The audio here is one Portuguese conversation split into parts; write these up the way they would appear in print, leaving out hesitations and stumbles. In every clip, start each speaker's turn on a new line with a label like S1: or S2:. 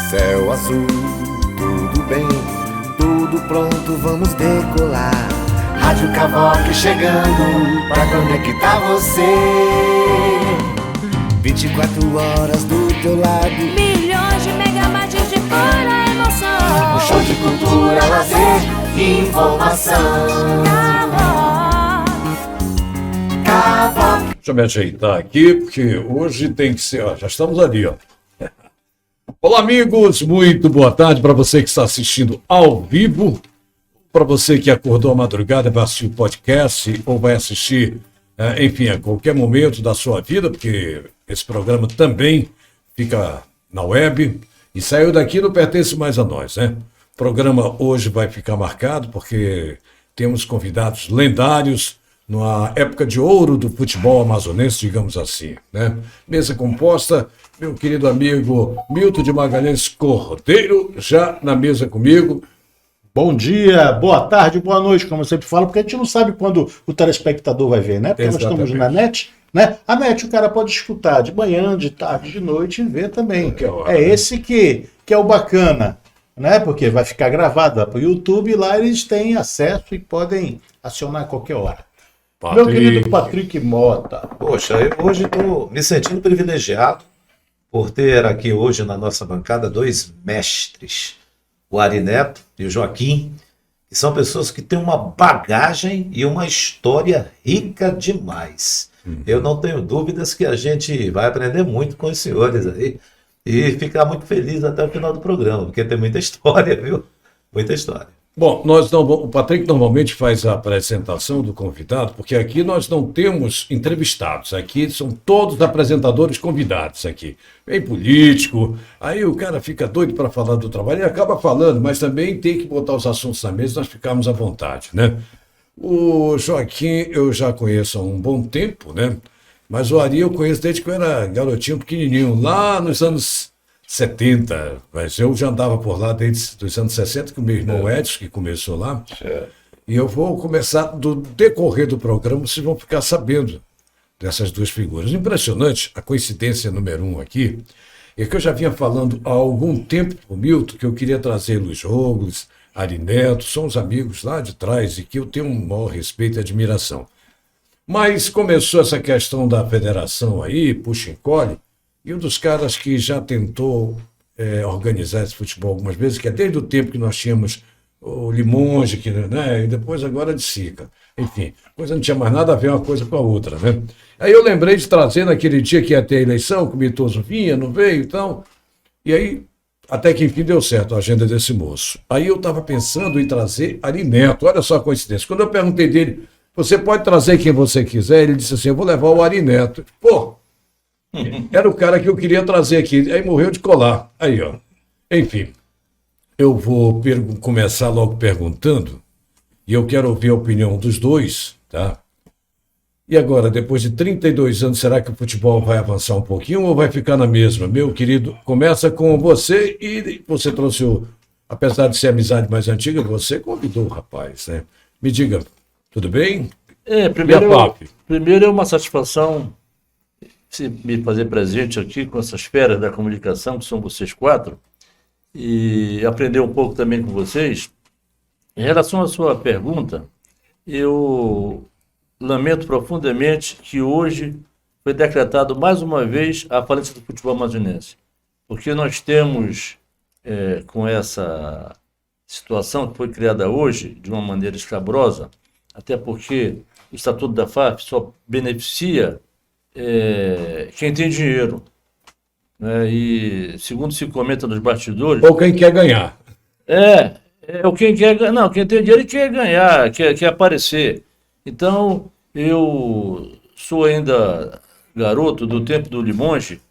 S1: Céu azul, tudo bem, tudo pronto, vamos decolar. Rádio Cavoque chegando pra conectar você. 24 horas do teu lado.
S2: Milhões de megabytes de pura emoção.
S1: Um show de cultura, lazer e informação. Cavoque.
S3: Deixa eu me ajeitar aqui, porque hoje tem que ser... Ó, já estamos ali, ó. Olá, amigos. Muito boa tarde para você que está assistindo ao vivo. Para você que acordou à madrugada, vai assistir o podcast ou vai assistir, enfim, a qualquer momento da sua vida, porque esse programa também fica na web e saiu daqui, não pertence mais a nós, né? O programa hoje vai ficar marcado porque temos convidados lendários na época de ouro do futebol amazonense, digamos assim, né? Mesa composta, meu querido amigo Milton de Magalhães Cordeiro, já na mesa comigo.
S4: Bom dia, boa tarde, boa noite, como eu sempre falo, porque a gente não sabe quando o telespectador vai ver, né? Porque
S3: Exatamente.
S4: nós estamos na net, né? A net o cara pode escutar de manhã, de tarde, de noite e ver também.
S3: Hora,
S4: É esse que é o bacana, né? Porque vai ficar gravado lá para o YouTube e lá eles têm acesso e podem acionar a qualquer hora. Meu querido Patrick Mota.
S5: Poxa, eu hoje estou me sentindo privilegiado por ter aqui hoje na nossa bancada dois mestres, o Ari Neto e o Joaquim, que são pessoas que têm uma bagagem e uma história rica demais. Eu não tenho dúvidas que a gente vai aprender muito com os senhores aí e ficar muito feliz até o final do programa, porque tem muita história, viu? Muita história.
S3: Bom, o Patrick normalmente faz a apresentação do convidado, porque aqui nós não temos entrevistados, aqui são todos apresentadores convidados aqui. Vem político, aí o cara fica doido para falar do trabalho e acaba falando, mas também tem que botar os assuntos na mesa e nós ficarmos à vontade, né? O Joaquim eu já conheço há um bom tempo, né? Mas o Ari eu conheço desde que eu era garotinho, pequenininho, lá nos anos 70, mas eu já andava por lá desde os anos 60, com o meu irmão Edson, que começou lá. E eu vou começar, do decorrer do programa, vocês vão ficar sabendo dessas duas figuras. Impressionante, a coincidência número 1 aqui, é que eu já vinha falando há algum tempo com o Milton que eu queria trazer Luiz Robles, Ari Neto, são os amigos lá de trás e que eu tenho um maior respeito e admiração. Mas começou essa questão da federação aí, puxa e encolhe, e um dos caras que já tentou organizar esse futebol algumas vezes, que é desde o tempo que nós tínhamos o Limonge, que, né, e depois agora de Sica. Enfim, coisa não tinha mais nada a ver uma coisa com a outra, né? Aí eu lembrei de trazer naquele dia que ia ter a eleição, que o Mitoso vinha, não veio e tal, e aí até que enfim deu certo a agenda desse moço. Aí eu estava pensando em trazer Ari Neto, olha só a coincidência. Quando eu perguntei dele, você pode trazer quem você quiser? Ele disse assim, eu vou levar o Ari Neto. Pô, era o cara que eu queria trazer aqui. Aí morreu de colar. Aí, ó. Enfim, eu vou começar logo perguntando, e eu quero ouvir a opinião dos dois, tá? E agora, depois de 32 anos, será que o futebol vai avançar um pouquinho ou vai ficar na mesma? Meu querido, começa com você e você trouxe apesar de ser a amizade mais antiga, você convidou o rapaz, né? Me diga, tudo bem?
S6: Primeiro é uma satisfação se me fazer presente aqui com essas feras da comunicação, que são vocês quatro, e aprender um pouco também com vocês. Em relação à sua pergunta, eu lamento profundamente que hoje foi decretado mais uma vez a falência do futebol amazonense, porque nós temos, com essa situação que foi criada hoje, de uma maneira escabrosa, até porque o Estatuto da FAF só beneficia quem tem dinheiro, né? E segundo se comenta nos bastidores...
S3: Ou quem quer ganhar.
S6: Quem quer ganhar. Não, quem tem dinheiro quer ganhar, quer aparecer. Então, eu sou ainda garoto do tempo do Limonge,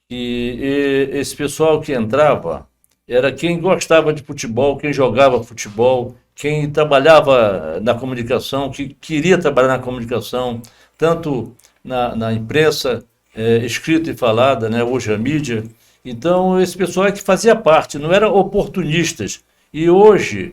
S6: e esse pessoal que entrava era quem gostava de futebol, quem jogava futebol, quem trabalhava na comunicação, que queria trabalhar na comunicação, tanto na imprensa, escrita e falada, né, hoje a mídia. Então, esse pessoal é que fazia parte, não eram oportunistas. E hoje,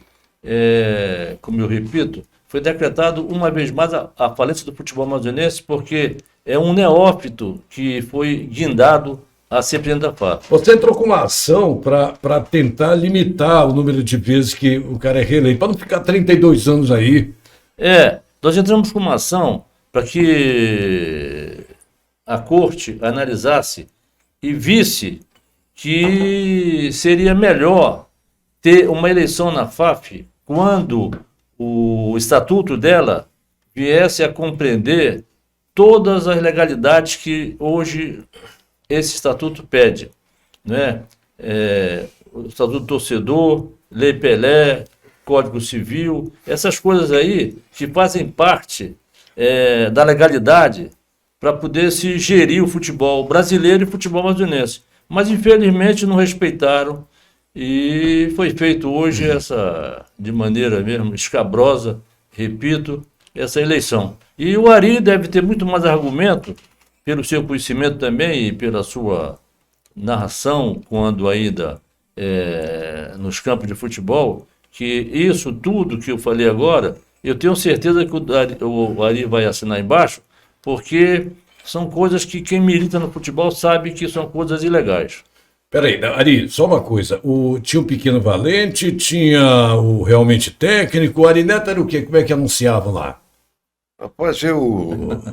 S6: como eu repito, foi decretado uma vez mais a falência do futebol amazonense, porque é um neófito que foi guindado a ser presidente da FAP.
S3: Você entrou com uma ação para tentar limitar o número de vezes que o cara é reeleito, para não ficar 32 anos aí.
S6: Nós entramos com uma ação para que a corte analisasse e visse que seria melhor ter uma eleição na FAF quando o estatuto dela viesse a compreender todas as legalidades que hoje esse estatuto pede, né? O estatuto do torcedor, Lei Pelé, Código Civil, essas coisas aí que fazem parte da legalidade para poder se gerir o futebol brasileiro e o futebol amazonense. Mas infelizmente não respeitaram e foi feito hoje de maneira mesmo escabrosa, repito, essa eleição. E o Ari deve ter muito mais argumento, pelo seu conhecimento também e pela sua narração, quando ainda nos campos de futebol, que isso tudo que eu falei agora, eu tenho certeza que o Ari vai assinar embaixo, porque são coisas que quem milita no futebol sabe que são coisas ilegais.
S3: Peraí, Ari, só uma coisa. Tinha o Pequeno Valente, tinha o Realmente Técnico, o Ari Neto era o quê? Como é que anunciavam lá?
S7: Pode ser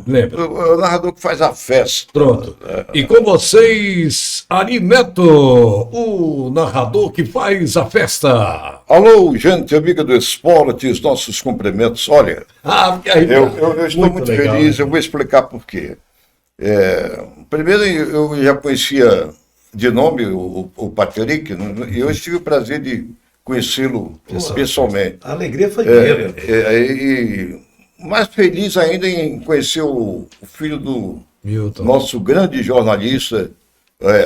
S3: Lembra?
S7: o narrador que faz a festa.
S3: Pronto. E com vocês, Ari Neto, o narrador que faz a festa.
S7: Alô, gente amiga do esporte, os nossos cumprimentos. Olha, eu estou muito
S3: legal,
S7: feliz,
S3: né?
S7: eu vou explicar por quê. Primeiro, eu já conhecia de nome o Patrick, e eu tive o prazer de conhecê-lo pessoalmente.
S5: A alegria foi minha.
S7: E mais feliz ainda em conhecer o filho do
S3: Milton.
S7: nosso grande jornalista,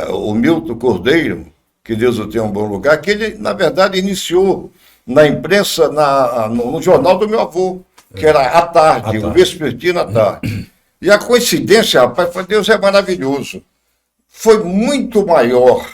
S7: o Milton Cordeiro, que Deus o tenha um bom lugar, que ele, na verdade, iniciou na imprensa, no jornal do meu avô, que era à tarde, o Vespertino à tarde. E a coincidência, rapaz, Deus é maravilhoso. Foi muito maior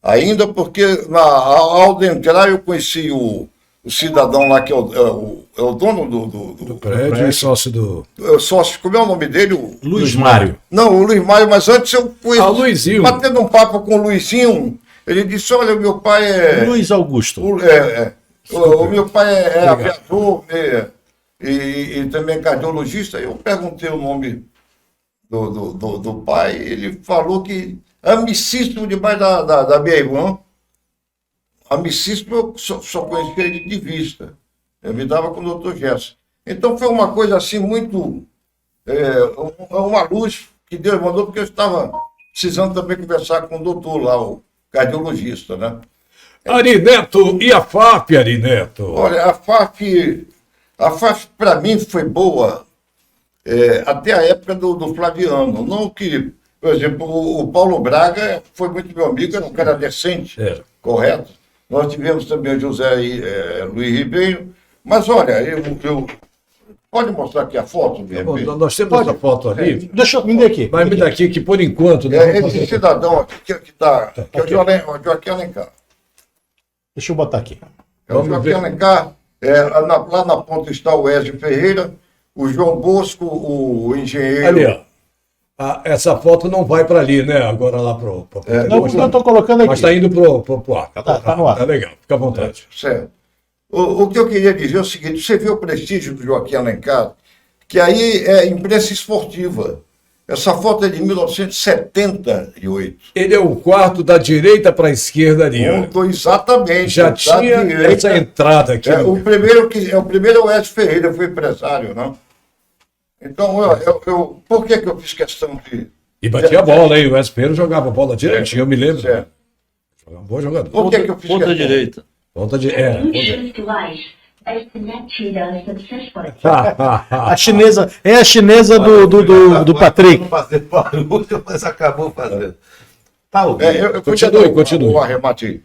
S7: ainda, porque ao entrar eu conheci o cidadão lá que é o dono do
S3: prédio e sócio do...
S7: Sócio, como é o nome dele?
S4: Luiz Mário.
S7: Não, o Luiz Mário, mas antes eu conheci.
S3: Luizinho.
S7: Batendo um papo com o Luizinho, ele disse, olha, meu pai é...
S4: Luiz Augusto.
S7: O meu pai é aviador e também cardiologista. Eu perguntei o nome do pai, ele falou que amicíssimo demais da minha irmã. Amicíssimo, eu só conhecia ele de vista. Eu me dava com o doutor Gerson. Então foi uma coisa assim muito... uma luz que Deus mandou, porque eu estava precisando também conversar com o doutor lá, o cardiologista, né?
S3: Ari Neto, e a FAP, Ari Neto?
S7: Olha, a FAP para mim foi boa até a época do Flaviano. Não que, por exemplo, o Paulo Braga foi muito meu amigo, era um cara decente, correto? Nós tivemos também o José Luiz Ribeiro. Mas olha, eu pode mostrar aqui a foto?
S3: Nós temos essa foto ali.
S4: Deixa eu me dar aqui.
S3: Mas me dá aqui que por enquanto... Né,
S7: esse cidadão aqui que é o Joaquim Alencar.
S4: Deixa eu botar aqui.
S7: É o Joaquim Alencar. Lá na ponta está o Ezio Ferreira, o João Bosco, o engenheiro...
S3: Ali, ó. Essa foto não vai para ali, né? Agora lá pro
S4: não, porque eu estou colocando aqui.
S3: Mas está indo pro ar.
S4: Tá no ar.
S3: Tá legal, fica à vontade.
S7: Certo. O que eu queria dizer é o seguinte, você vê o prestígio do Joaquim Alencar, que aí é imprensa esportiva. Essa foto é de 1978.
S3: Ele é o quarto da direita para a esquerda ali.
S7: Exatamente.
S3: Já tinha
S7: direita,
S3: essa entrada aqui.
S7: O primeiro é o Ezio Ferreira, foi empresário, não? Então, por que eu fiz questão de...
S3: E batia a bola, hein? O Ezio Ferreira jogava bola direitinho, eu me lembro.
S7: Certo.
S3: Jogava um bom jogador.
S7: Por que eu fiz
S6: Ponta
S7: questão?
S6: direita.
S3: Ponta de...
S4: A chinesa, a chinesa do Patrick.
S5: Não fazer barulho, mas acabou fazendo. Tá ouvindo?
S3: Continue.
S7: O arremate.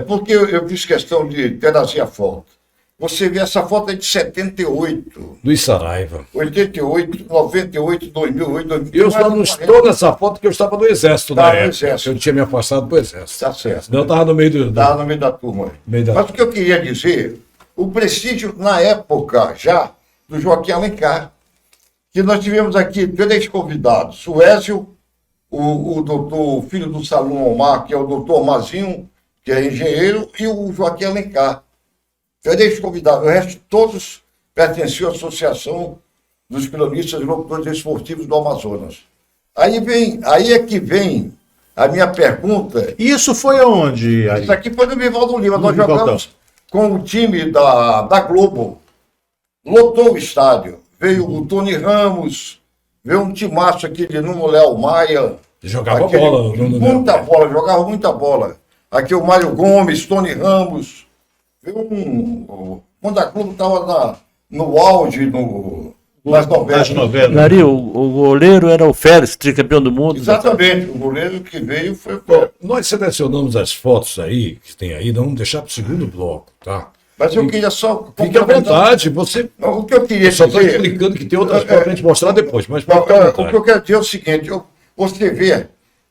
S7: Porque eu fiz questão de trazer a foto. Você vê, essa foto é de 78.
S3: Luiz Saraiva.
S7: 88, 98, 2008, 2008.
S3: Eu só não estou nessa foto porque eu estava no Exército na época.
S7: Exército.
S3: Eu tinha me afastado do Exército.
S7: Tá certo.
S3: Não, eu estava no meio do...
S7: Estava no meio da turma.
S3: Meio da...
S7: Mas o que eu queria dizer, o prestígio na época já do Joaquim Alencar, que nós tivemos aqui 3 convidados, o Ezio, o doutor, filho do Salom Omar, que é o doutor Mazinho, que é engenheiro, e o Joaquim Alencar. 3 convidados, o resto todos pertenciam à Associação dos Cronistas e Locutores Esportivos do Amazonas. Aí é que vem a minha pergunta.
S4: E isso foi aonde? Ari?
S7: Isso aqui foi no Vivaldo Lima.
S4: No
S7: Nós
S4: Vivaldão.
S7: jogamos com o time da Globo. Lotou o estádio. Veio o Tony Ramos, veio um timaço aqui de Nuno Léo Maia.
S3: Jogava bola.
S7: Muita bola, jogava muita bola. Aqui o Mário Gomes, Tony Ramos. Veio quando a Globo estava no auge, nas novelas.
S6: Ari, o goleiro era o Félix, tricampeão do mundo.
S7: Exatamente, o goleiro que veio foi.
S3: Bom, nós selecionamos as fotos aí, que tem aí, não vamos deixar para o segundo bloco, tá?
S7: Mas eu queria só.
S3: Fique à vontade, você.
S7: Não, o que eu queria
S3: Eu só estou
S7: dizer.
S3: explicando que tem outras fotos para a gente mostrar depois, mas
S7: Não,
S3: fique à
S7: o
S3: vontade.
S7: que eu quero dizer é o seguinte: você vê,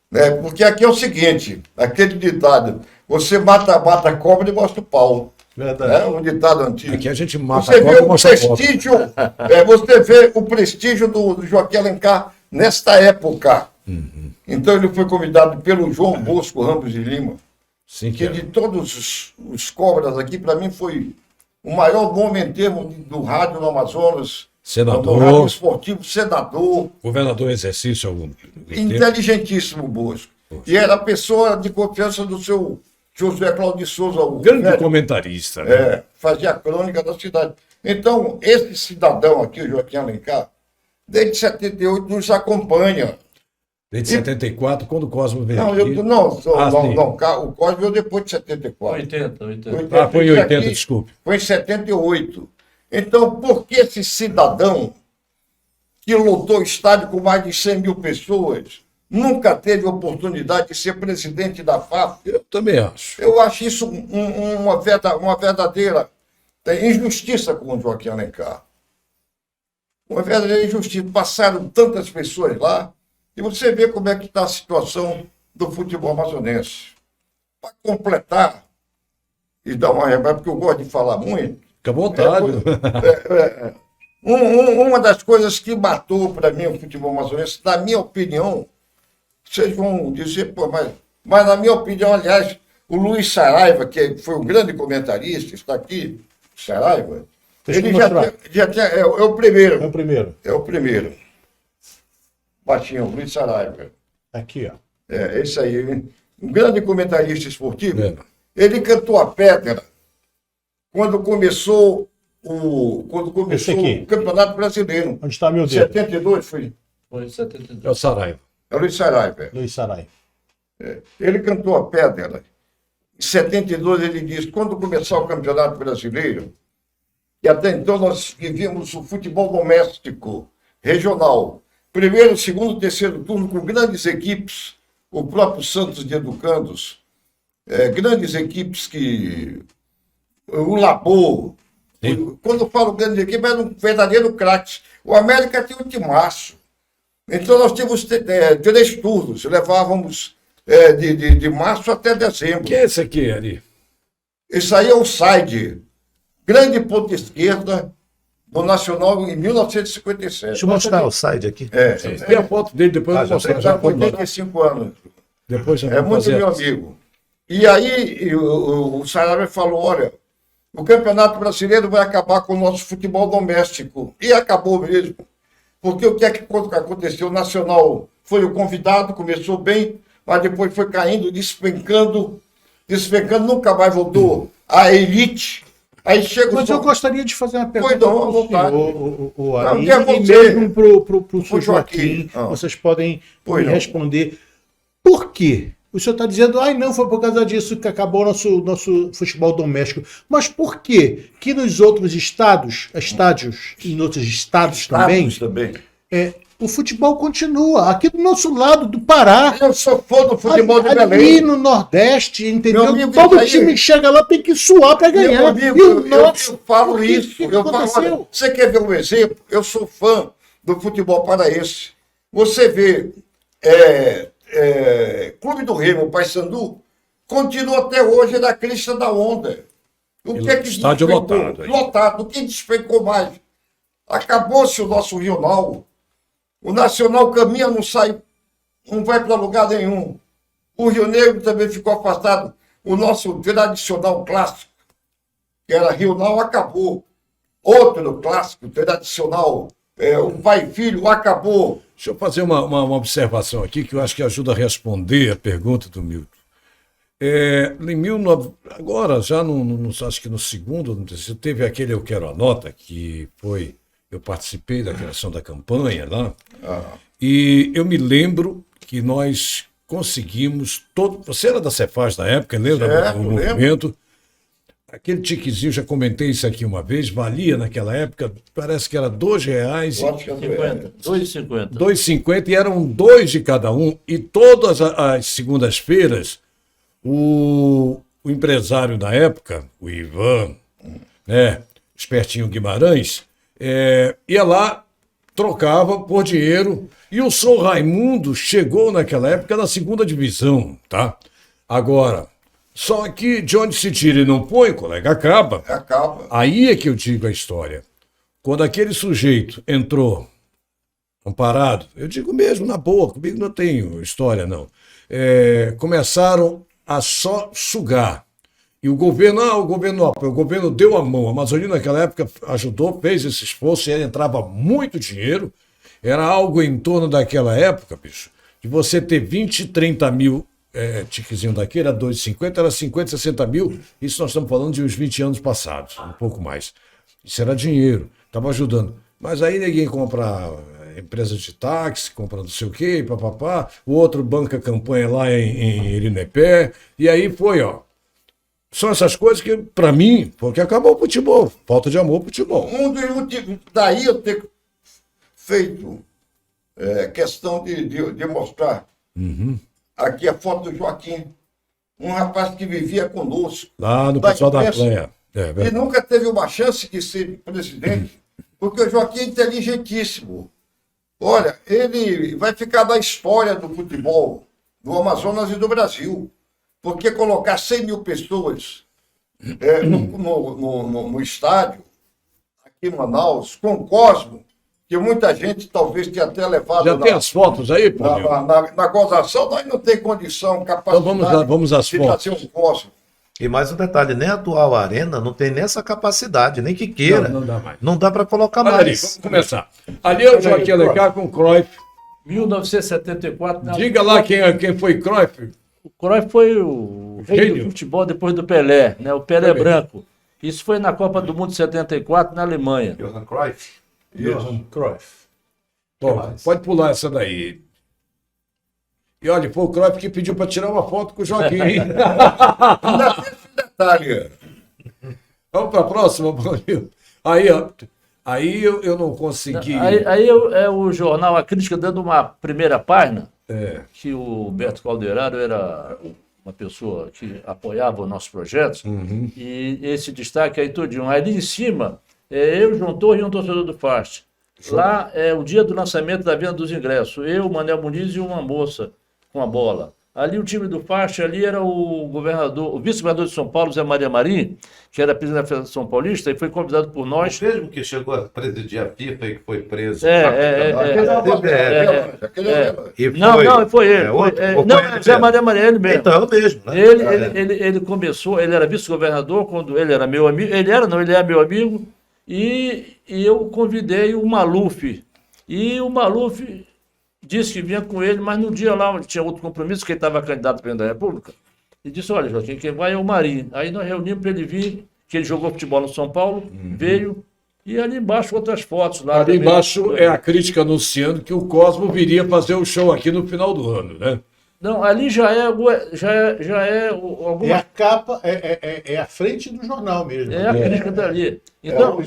S7: né, porque aqui é o seguinte, aquele ditado: você mata a cobra e mostra o pau.
S4: Verdade.
S7: É um ditado antigo.
S3: Aqui a gente mata
S7: Você
S3: a
S7: vê
S3: cobra e
S7: o
S3: mostra a foto.
S7: prestígio, você vê o prestígio do Joaquim Alencar nesta época. Então ele foi convidado pelo João Bosco Ramos de Lima,
S3: Sim,
S7: que de todos os cobras aqui, para mim foi o maior nome em termos do rádio no Amazonas,
S3: Senador.
S7: no rádio esportivo, senador,
S3: Governador em exercício algum tempo.
S7: inteligentíssimo Bosco. E era a pessoa de confiança do seu José Cláudio de Souza, o
S3: Grande
S7: velho,
S3: comentarista, né?
S7: fazia a crônica da cidade. Então, esse cidadão aqui, o Joaquim Alencar, desde 78 nos acompanha.
S3: Desde 74, quando o Cosmo veio
S7: Não,
S3: aqui. Sim.
S7: o Cosme veio depois de 74.
S6: 80.
S3: Ah, foi em 80,
S7: aqui
S3: desculpe.
S7: Foi em 78. Então, por que esse cidadão que lotou o estádio com mais de 100 mil pessoas nunca teve oportunidade de ser presidente da FAF?
S3: Eu também acho.
S7: Eu acho isso uma verdadeira injustiça com o Joaquim Alencar. Uma verdadeira injustiça. Passaram tantas pessoas lá e você vê como é que está a situação do futebol amazonense. Para completar e dar uma remada, porque eu gosto de falar muito,
S3: Fica à vontade.
S7: uma das coisas que matou para mim o futebol amazonense, na minha opinião, vocês vão dizer, pô, mas na minha opinião, aliás, o Luiz Saraiva, que foi um grande comentarista, está aqui, Saraiva,
S4: Deixa eu
S7: ele
S4: mostrar.
S7: é o primeiro.
S4: É o primeiro.
S7: É o primeiro. Baixinho, Luiz Saraiva.
S4: Aqui, ó.
S7: É, esse aí. Um grande comentarista esportivo.
S3: É.
S7: Ele cantou a pedra quando começou
S4: Esse aqui.
S7: o Campeonato Brasileiro.
S4: Onde está meu
S7: Em
S4: dedo?
S7: 72 foi.
S6: Foi em 72.
S3: É o Saraiva.
S7: É o Luiz Saraiva.
S4: Luiz Sarai.
S7: Ele cantou a pedra. Em 72 ele disse, quando começar o Campeonato Brasileiro, e até então nós vivíamos o futebol doméstico, regional. Primeiro, segundo, terceiro turno com grandes equipes, o próprio Santos de Educandos, grandes equipes que... O Labor. Quando eu falo grandes equipes, era um verdadeiro craque. O América tinha um timaço. Então nós tínhamos 3 turnos, levávamos de março até dezembro.
S3: Que é esse aqui, Ari?
S7: Isso aí é o Said, grande ponta esquerda do Nacional em 1957.
S5: Deixa eu mostrar o site aqui.
S3: Tem a foto dele, depois eu vou mostrar.
S7: Já
S3: Já
S7: com
S3: pode mostrar.
S7: 85 anos.
S3: Depois já
S7: É
S3: vou
S7: muito
S3: fazer.
S7: meu amigo. E aí o Saraiva falou, olha, o Campeonato Brasileiro vai acabar com o nosso futebol doméstico. E acabou mesmo. Porque o que é que aconteceu? O Nacional foi o convidado, começou bem, mas depois foi caindo, despencando, nunca mais voltou à elite. Aí chega
S4: Mas eu gostaria de fazer uma pergunta
S7: não, à
S4: para o
S7: vontade.
S4: senhor, o
S7: Não,
S4: Ari,
S7: que é
S4: e
S7: você.
S4: mesmo para o senhor
S7: Joaquim.
S4: Joaquim.
S7: Ah.
S4: Vocês podem
S7: Pois
S4: me
S7: não.
S4: responder. Por quê? O senhor está dizendo, não, foi por causa disso que acabou o nosso futebol doméstico. Mas por quê? Que nos outros estádios, em outros estados também, o futebol continua. Aqui do nosso lado, do Pará,
S7: Eu sou fã do futebol de
S4: ali
S7: Belém.
S4: no Nordeste, entendeu?
S7: Meu amigo,
S4: Todo
S7: isso aí-
S4: time chega lá tem que suar para
S7: Meu
S4: ganhar.
S7: amigo,
S4: E o
S7: eu
S4: nosso,
S7: falo
S4: o que
S7: isso. Eu falo,
S4: aconteceu?
S7: olha, você quer ver um exemplo? Eu sou fã do futebol paraense. Você vê Clube do Remo, Paysandu, continua até hoje na crista da onda. O que é que
S3: Estádio
S7: despencou?
S3: lotado aí.
S7: Lotado. O que despencou mais? Acabou-se o nosso Rio Nau. O Nacional caminha, não sai não vai para lugar nenhum. O Rio Negro também ficou afastado. O nosso tradicional clássico, que era Rio Não, acabou. Outro clássico tradicional, o pai e filho, acabou.
S3: Deixa eu fazer uma observação aqui que eu acho que ajuda a responder a pergunta do Milton. Agora, já acho que no segundo, no terceiro, teve aquele Eu Quero a Nota, que foi, eu participei da criação da campanha lá, e eu me lembro que nós conseguimos, você era da Cefaz na época, lembra do movimento? Aquele tiquezinho, já comentei isso aqui uma vez, valia naquela época, parece que era R$2. R$2,50 e eram 2 de cada um, e todas as segundas-feiras, o empresário da época, o Ivan, né, espertinho Guimarães, ia lá, trocava por dinheiro, e o São Raimundo chegou naquela época na segunda divisão, tá? Agora, só que de onde se tira e não põe, colega, acaba.
S7: Acaba.
S3: Aí é que eu digo a história. Quando aquele sujeito entrou amparado, eu digo mesmo, na boa, comigo não tenho história, não. Começaram a só sugar. E o governo o governo deu a mão. A Amazônia naquela época ajudou, fez esse esforço, e aí entrava muito dinheiro. Era algo em torno daquela época, bicho, de você ter 20, 30 mil tiquezinho daqui, era 2,50, era 50, 60 mil. Isso nós estamos falando de uns 20 anos passados, um pouco mais. Isso era dinheiro, estava ajudando. Mas aí ninguém compra empresa de táxi, compra não sei o quê, papapá. O outro banca campanha lá em Irinepé. E aí foi, ó. São essas coisas que, para mim, porque acabou o futebol. Falta de amor ao futebol.
S7: Daí eu ter feito questão de mostrar aqui a foto do Joaquim, um rapaz que vivia conosco.
S3: Lá no pessoal da Pleia.
S7: E nunca teve uma chance de ser presidente, porque o Joaquim é inteligentíssimo. Olha, ele vai ficar na história do futebol do Amazonas e do Brasil, porque colocar 100 mil pessoas no estádio, aqui em Manaus, com o Cosmo, que muita gente talvez tenha até levado...
S3: Já tem as fotos aí, pô?
S7: Na gozação, nós não tem condição, capacidade
S3: então vamos às
S7: de
S3: fotos.
S7: fazer um Cosmo.
S5: E mais um detalhe, nem a atual arena não tem nessa capacidade, nem que queira.
S3: Não dá mais.
S5: Não dá para colocar
S3: Olha
S5: mais.
S3: ali, vamos começar. Ali é o Joaquim Alencar com o Cruyff.
S6: 1974.
S3: Diga lá quem foi Cruyff.
S6: O Cruyff foi o rei do futebol depois do Pelé, né? O Pelé branco. Isso foi na Copa do Mundo de 74, na Alemanha.
S5: Johan Cruyff.
S4: Johan Cruyff.
S3: Bom, pode pular essa daí. E olha, foi o Cruyff que pediu para tirar uma foto com o Joaquim.
S7: Ainda tem esse detalhe.
S3: Vamos para a próxima, Paulinho. Aí eu não consegui.
S6: Aí é o jornal A Crítica dando uma primeira página, que o Beto Calderaro era uma pessoa que apoiava os nossos projetos, e esse destaque aí todinho. Ali em cima, eu, João Torre e um torcedor do Fast. Lá é o dia do lançamento da venda dos ingressos. Eu, Manel Muniz e uma moça com a bola. Ali o time do Faixa, ali era o governador, o vice-governador de São Paulo, Zé Maria Marim, que era presidente da Federação Paulista, e foi convidado por nós.
S5: O mesmo que chegou a presidir a FIFA e que foi preso.
S6: Não, foi ele. Zé Maria Marim, ele mesmo.
S5: Então, é o mesmo, né?
S6: Ele começou, ele era vice-governador quando ele era meu amigo, ele é meu amigo, e eu convidei o Maluf. E o Maluf disse que vinha com ele, mas no dia lá onde tinha outro compromisso, que ele estava candidato a presidente da República, e disse, olha, Joaquim, quem vai é o Marinho. Aí nós reunimos para ele vir, que ele jogou futebol no São Paulo, veio, e ali embaixo outras fotos. Lá
S3: ali embaixo é a crítica anunciando que o Cosmo viria fazer o show aqui no final do ano, né?
S6: Não, ali já é alguma...
S4: É a capa, é a frente do jornal mesmo.
S6: É a crítica dali. Então,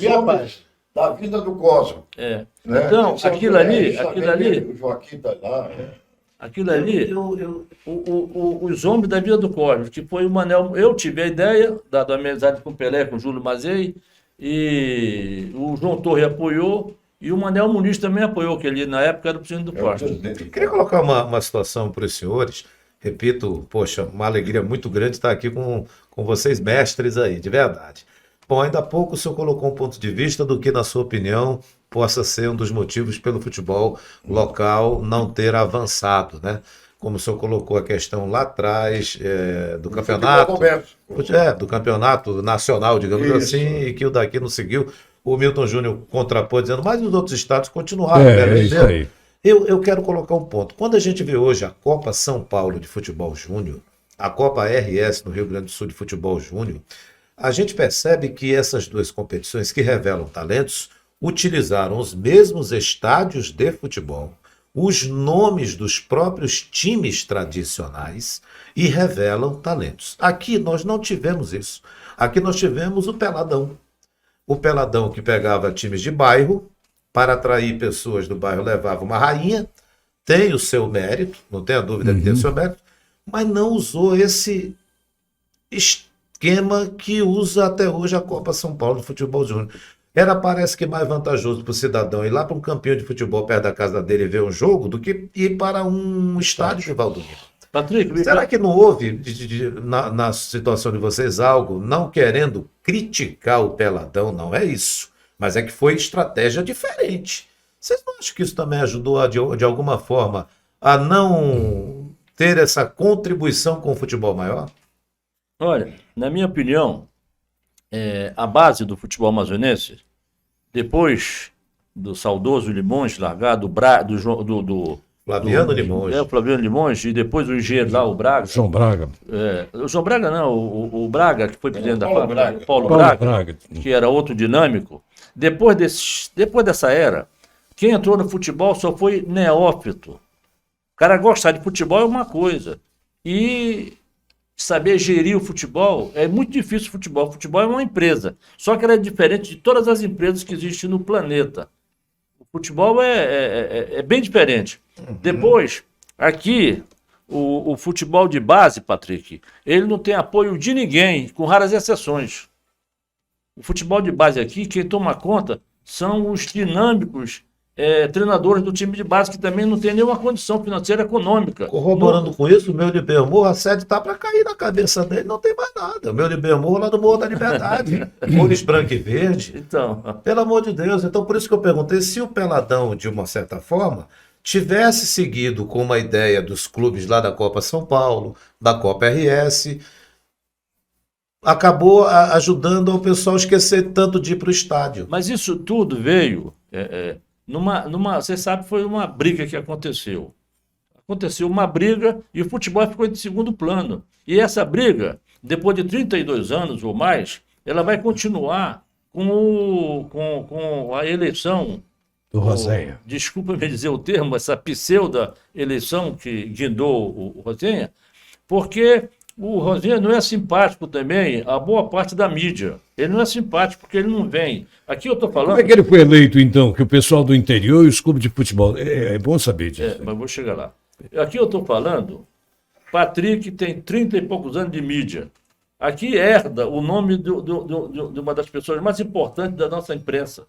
S7: da vida do Cosmo.
S6: Né? Então, aquilo ali,
S7: o Joaquim tá lá,
S6: aquilo ali, os homens da vida do Cosmo, que foi o Manel, eu tive a ideia, dado a amizade com o Pelé, com o Júlio Mazei, e o João Torre apoiou, e o Manel Muniz também apoiou, que ele na época era o presidente do Fast.
S5: Queria colocar uma situação para os senhores, repito, poxa, uma alegria muito grande estar aqui com vocês mestres aí, de verdade. Bom, ainda há pouco o senhor colocou um ponto de vista do que, na sua opinião, possa ser um dos motivos pelo futebol local não ter avançado, né? Como o senhor colocou a questão lá atrás do campeonato, do campeonato nacional, digamos assim, e que o daqui não seguiu. O Milton Júnior contrapôs dizendo, mas os outros estados continuaram.
S3: É isso aí.
S5: Eu quero colocar um ponto. Quando a gente vê hoje a Copa São Paulo de Futebol Júnior, a Copa RS no Rio Grande do Sul de Futebol Júnior, a gente percebe que essas duas competições que revelam talentos utilizaram os mesmos estádios de futebol, os nomes dos próprios times tradicionais e revelam talentos. Aqui nós não tivemos isso. Aqui nós tivemos o Peladão. O Peladão que pegava times de bairro, para atrair pessoas do bairro levava uma rainha, tem o seu mérito, não tenha dúvida que tem o seu mérito, mas não usou esse esquema que usa até hoje a Copa São Paulo de Futebol Júnior. Parece que mais vantajoso para o cidadão ir lá para um campeão de futebol perto da casa dele e ver um jogo do que ir para um estádio de Valdomiro.
S6: Patrick,
S5: Será que não houve, na situação de vocês, algo não querendo criticar o Peladão? Não é isso. Mas é que foi estratégia diferente. Vocês não acham que isso também ajudou, de alguma forma, a não ter essa contribuição com o futebol maior?
S6: Olha, na minha opinião, a base do futebol amazonense, depois do saudoso Limões largado, do
S5: Flaviano Limões.
S6: O Flaviano Limões, e depois o engenheiro lá, o Braga.
S3: João Braga.
S6: O João Braga não, o Braga, que foi presidente da
S3: Paulo
S6: fábrica,
S3: Braga.
S6: Paulo
S3: Paulo
S6: Braga, que era outro dinâmico. Depois dessa era, quem entrou no futebol só foi neófito. O cara gostar de futebol é uma coisa. E saber gerir o futebol, é muito difícil o futebol. O futebol é uma empresa. Só que ela é diferente de todas as empresas que existem no planeta. O futebol é bem diferente. Depois, aqui, o futebol de base, Patrick, ele não tem apoio de ninguém, com raras exceções. O futebol de base aqui, quem toma conta são os dinâmicos treinadores do time de base, que também não tem nenhuma condição financeira econômica.
S5: Corroborando com isso, o meu de Bermorro, a sede está para cair na cabeça dele, não tem mais nada. O meu de Bermorro lá do Morro da Liberdade, cores branco e verde.
S6: Então,
S5: pelo amor de Deus. Então, por isso que eu perguntei se o Peladão, de uma certa forma, tivesse seguido com uma ideia dos clubes lá da Copa São Paulo, da Copa RS, acabou ajudando o pessoal a esquecer tanto de ir para o estádio.
S6: Mas isso tudo veio você sabe, foi uma briga que aconteceu. Aconteceu uma briga e o futebol ficou em segundo plano. E essa briga, depois de 32 anos ou mais, ela vai continuar com a eleição
S3: do Rosenha.
S6: Desculpa me dizer o termo, essa pseudo-eleição que guindou o Rosenha, porque o Rosenha não é simpático também a boa parte da mídia. Ele não é simpático porque ele não vem. Aqui eu estou falando...
S3: Como é que ele foi eleito, então? Que o pessoal do interior e os clubes de futebol... É bom saber disso.
S6: Mas vou chegar lá. Aqui eu estou falando, Patrick tem 30 e poucos anos de mídia. Aqui herda o nome de uma das pessoas mais importantes da nossa imprensa,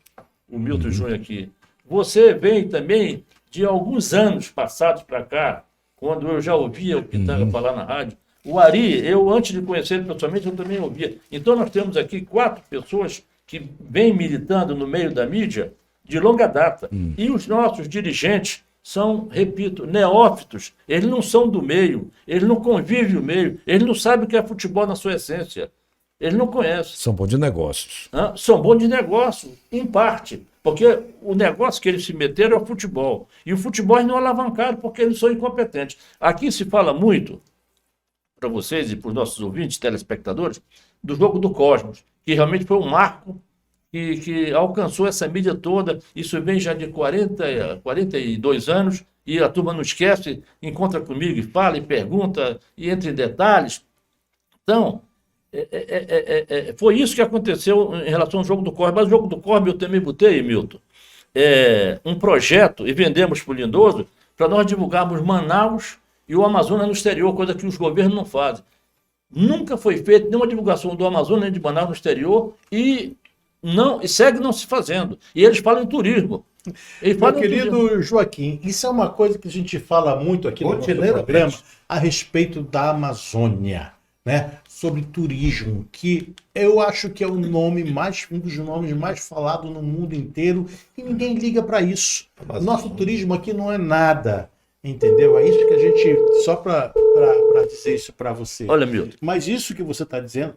S6: o Milton Júnior aqui. Você vem também de alguns anos passados para cá, quando eu já ouvia o Pitanga falar na rádio. O Ari, eu antes de conhecer ele pessoalmente, eu também ouvia. Então nós temos aqui 4 pessoas que vêm militando no meio da mídia de longa data. E os nossos dirigentes são, repito, neófitos. Eles não são do meio, eles não convivem o meio, eles não sabem o que é futebol na sua essência. Eles não conhecem.
S3: São bons de negócios.
S6: São bons de negócio, em parte. Porque o negócio que eles se meteram é o futebol. E o futebol eles não alavancaram porque eles são incompetentes. Aqui se fala muito, para vocês e para os nossos ouvintes, telespectadores, do jogo do Cosmos, que realmente foi um marco que alcançou essa mídia toda. Isso vem já de 42 anos, e a turma não esquece, encontra comigo e fala, e pergunta, e entra em detalhes. Então, foi isso que aconteceu em relação ao jogo do Cosmos. Mas o jogo do Cosmos eu também botei, Milton, um projeto, e vendemos para o Lindoso, para nós divulgarmos Manaus e o Amazonas no exterior, coisa que os governos não fazem. Nunca foi feita nenhuma divulgação do Amazonas nem de Manaus no exterior e segue não se fazendo. E eles falam em turismo.
S4: Meu querido Joaquim, isso é uma coisa que a gente fala muito aqui no nosso programa a respeito da Amazônia. né, sobre turismo, que eu acho que é um dos nomes mais falados no mundo inteiro e ninguém liga para isso. O nosso turismo aqui não é nada, entendeu? É isso que a gente, só para dizer isso para você.
S6: Olha, Milton.
S4: Mas isso que você está dizendo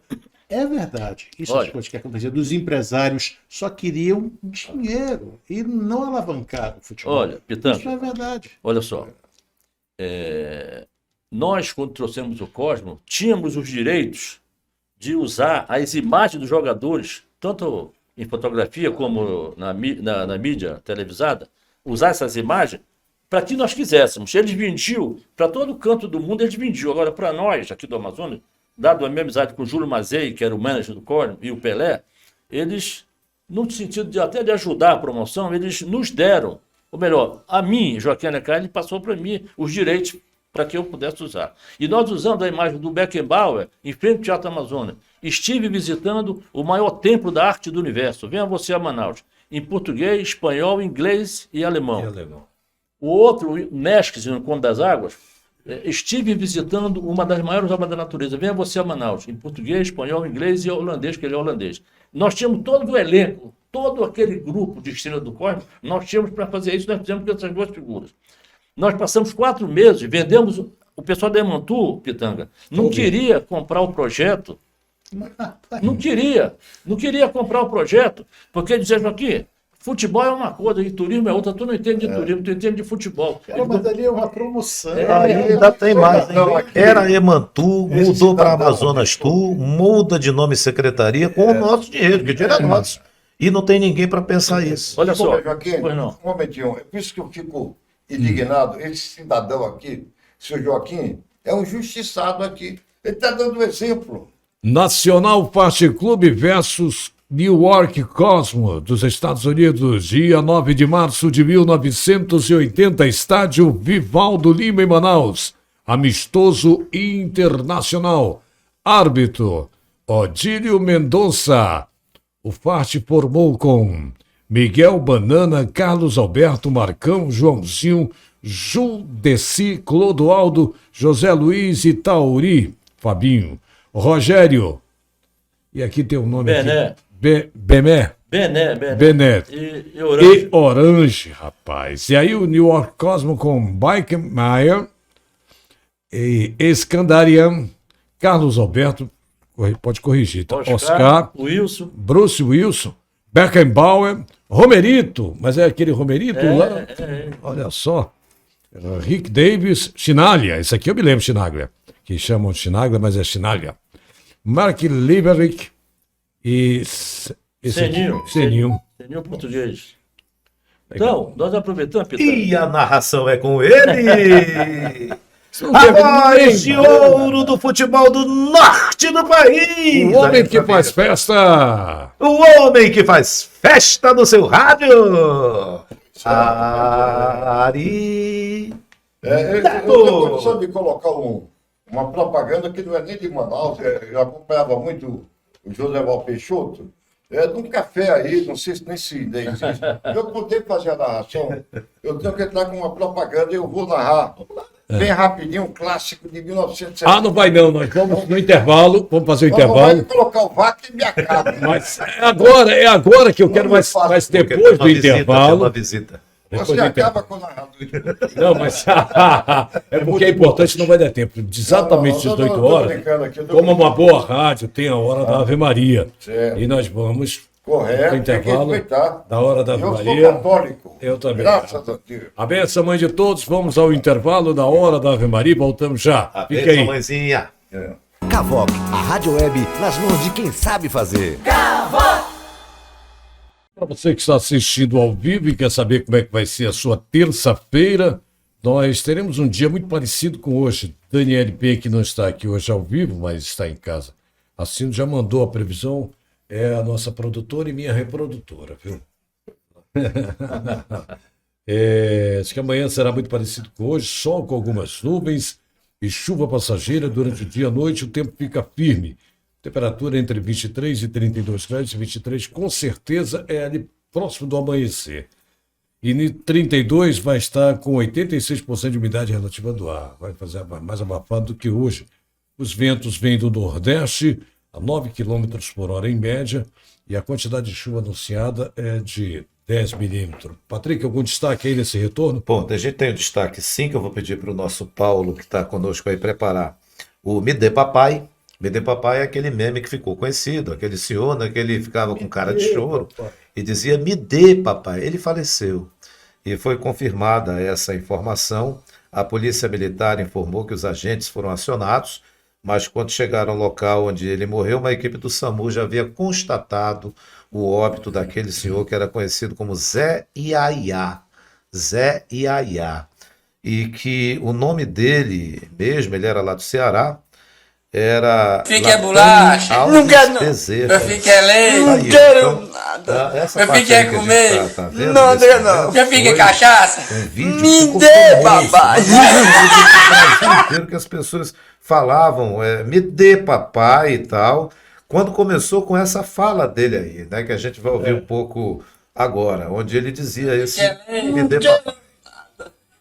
S4: é verdade. Isso
S6: Olha.
S4: é coisas que aconteceu. Dos empresários só queriam dinheiro e não alavancaram o futebol.
S6: Olha, Pitanga.
S4: Isso é verdade.
S6: Olha só. Nós, quando trouxemos o Cosmo, tínhamos os direitos de usar as imagens dos jogadores, tanto em fotografia como na mídia televisada, usar essas imagens para que nós quiséssemos. Eles vendiam, para todo canto do mundo eles vendiam. Agora, para nós, aqui do Amazonas, dado a minha amizade com o Júlio Mazei, que era o manager do Cosmo, e o Pelé, eles, no sentido até de ajudar a promoção, eles nos deram, ou melhor, a mim, Joaquim Alencar, ele passou para mim os direitos para que eu pudesse usar. E nós usamos a imagem do Beckenbauer em frente ao Teatro Amazonas. Estive visitando o maior templo da arte do universo. Venha você a Manaus. Em português, espanhol, inglês e alemão. O outro, o Nesques, no Conto das Águas, estive visitando uma das maiores obras da natureza. Venha você a Manaus. Em português, espanhol, inglês e holandês, que ele é holandês. Nós tínhamos todo o elenco, todo aquele grupo de estrela do Cosmo, nós tínhamos para fazer isso, nós fizemos com essas duas figuras. Nós passamos 4 meses, vendemos. O pessoal da Emantu, Pitanga, não queria comprar o projeto. Não queria comprar o projeto, porque dizia, Joaquim, futebol é uma coisa e turismo é outra. Tu não entende de turismo, tu entende de futebol.
S4: Cara, mas ali é uma promoção.
S5: Ainda tem mais. Hein? Era Emantu, mudou para Amazonas Tu, muda de nome secretaria com o nosso dinheiro, que o dinheiro é nosso. E não tem ninguém para pensar isso.
S6: Olha só.
S7: Joaquim,
S6: Pois não.
S7: um momentinho, é por isso que eu fico indignado. Esse cidadão aqui, seu Joaquim, é um justiçado aqui. Ele está dando exemplo.
S3: Nacional Fast Club versus New York Cosmo, dos Estados Unidos, dia 9 de março de 1980, estádio Vivaldo Lima, em Manaus. Amistoso internacional. Árbitro, Odílio Mendonça. O Fast formou com Miguel Banana, Carlos Alberto, Marcão, Joãozinho, Juldeci, Clodoaldo, José Luiz e Tauri, Fabinho, Rogério, e aqui tem o nome
S6: Bené.
S3: aqui. Bené.
S6: Bené. E Orange.
S3: E Orange, rapaz. E aí o New York Cosmo com Bikemeyer, e Escandarian, Carlos Alberto, pode corrigir, tá? Oscar,
S6: Wilson.
S3: Bruce Wilson, Beckenbauer, Romerito, mas é aquele Romerito lá? Olha só. Rick Davis, Chinaglia, esse aqui eu me lembro, Chinaglia, que chamam de Chinaglia, mas é Chinaglia. Mark Liverick e
S6: Seninho.
S3: Seninho.
S6: Seninho português. Então, nós aproveitamos, Pitanga.
S5: E a narração é com ele!
S3: Não
S5: A
S3: teve
S5: voz de
S3: ninguém,
S5: ouro do futebol do norte do país!
S3: o homem que faz festa.
S5: O homem que faz festa no seu rádio! Ari...
S7: Eu tenho condição de colocar uma propaganda que não é nem de Manaus. Eu acompanhava muito o José Val Peixoto. De um café aí, não sei se nem se ainda existe. Eu poder fazer a narração, eu tenho que entrar com uma propaganda e eu vou narrar bem rapidinho um clássico de 1970.
S3: Ah, não vai não, nós vamos no intervalo, vamos fazer o
S7: Vai
S3: intervalo.
S7: colocar o vaca e me acaba.
S3: Mas é agora que eu quero, mas depois do intervalo.
S5: Uma visita.
S7: Você acaba com o narrador.
S3: Não, mas é porque é importante, não vai dar tempo. Exatamente 18 horas, como uma boa rádio, tem a hora da Ave Maria.
S7: Certo.
S3: E nós vamos
S7: Correto,
S3: no intervalo
S7: tem que respeitar.
S3: da hora da Ave
S7: Eu sou
S3: Maria.
S7: católico.
S3: Eu também.
S7: Graças a Deus.
S3: A benção, mãe de todos, vamos ao intervalo da hora da Ave Maria, voltamos já.
S5: A
S3: Fica
S5: bênção,
S3: aí.
S5: mãezinha.
S1: Cavoc, a rádio web nas mãos de quem sabe fazer.
S3: Para você que está assistindo ao vivo e quer saber como é que vai ser a sua terça-feira, nós teremos um dia muito parecido com hoje. Daniele P, que não está aqui hoje ao vivo, mas está em casa. A Cino já mandou a previsão, é a nossa produtora e minha reprodutora, viu? Acho que amanhã será muito parecido com hoje, sol com algumas nuvens e chuva passageira durante o dia e a noite, o tempo fica firme. Temperatura entre 23 e 32 graus, 23 com certeza é ali próximo do amanhecer. E em 32 vai estar com 86% de umidade relativa do ar. Vai fazer mais abafado do que hoje. Os ventos vêm do Nordeste a 9 km por hora em média e a quantidade de chuva anunciada é de 10 milímetros. Patrick, algum destaque aí nesse retorno?
S5: Bom, a gente tem um destaque sim, que eu vou pedir para o nosso Paulo, que está conosco aí, preparar. O Me Dê Papai. Me Dê Papai é aquele meme que ficou conhecido, aquele senhor, né, que ele ficava com cara de choro e dizia, me dê, papai. Ele faleceu. E foi confirmada essa informação. A Polícia Militar informou que os agentes foram acionados, mas quando chegaram ao local onde ele morreu, uma equipe do SAMU já havia constatado o óbito daquele senhor que era conhecido como Zé Iaiá. Zé Iaiá. E que o nome dele mesmo, ele era lá do Ceará, era
S8: Fique é bolacha.
S5: Alves
S8: Não quero não.
S5: Bezerra.
S8: Eu fique é leite.
S5: Aí,
S8: Não quero
S5: então,
S8: nada.
S5: essa
S8: Eu
S5: parte
S8: fique
S5: aí
S8: é
S5: que a gente
S8: comer.
S5: tá vendo
S8: Não,
S5: nesse
S8: não, não.
S5: momento
S8: Eu fique
S5: foi
S8: cachaça.
S5: um vídeo que
S8: Me
S5: ficou
S8: dê,
S5: famoso,
S8: papai.
S5: no Brasil inteiro, que as pessoas falavam, me dê papai e tal, quando começou com essa fala dele aí, né, que a gente vai ouvir um pouco agora, onde ele dizia esse, me dê papai.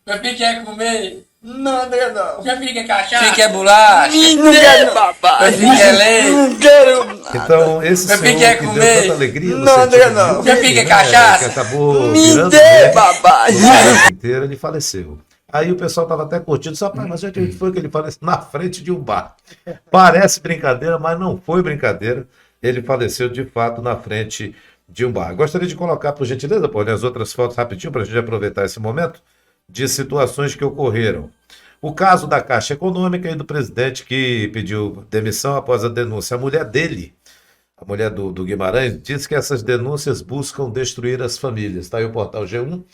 S8: Eu fique é comer. Não, não. Eu fique cachaça. Fique é bolacha. Não quero papai. Eu fique é leite. Não quero nada.
S5: Então, esse
S8: Eu
S5: senhor
S8: fique é
S5: que deu
S8: comer.
S5: tanta alegria no
S8: Não,
S5: sentido
S8: não.
S5: de
S8: Eu fique
S5: né,
S8: cachaça.
S5: que acabou
S8: Me
S5: virando
S8: dê,
S5: meme
S8: papai.
S5: no mundo inteiro, ele faleceu. Aí o pessoal estava até curtindo, rapaz, mas onde foi que ele faleceu? Na frente de um bar. Parece brincadeira, mas não foi brincadeira. Ele faleceu de fato na frente de um bar. Gostaria de colocar, por gentileza, Paulinho, as outras fotos rapidinho para a gente aproveitar esse momento de situações que ocorreram. O caso da Caixa Econômica e do presidente que pediu demissão após a denúncia. A mulher dele, a mulher do Guimarães, disse que essas denúncias buscam destruir as famílias. Está aí o portal G1.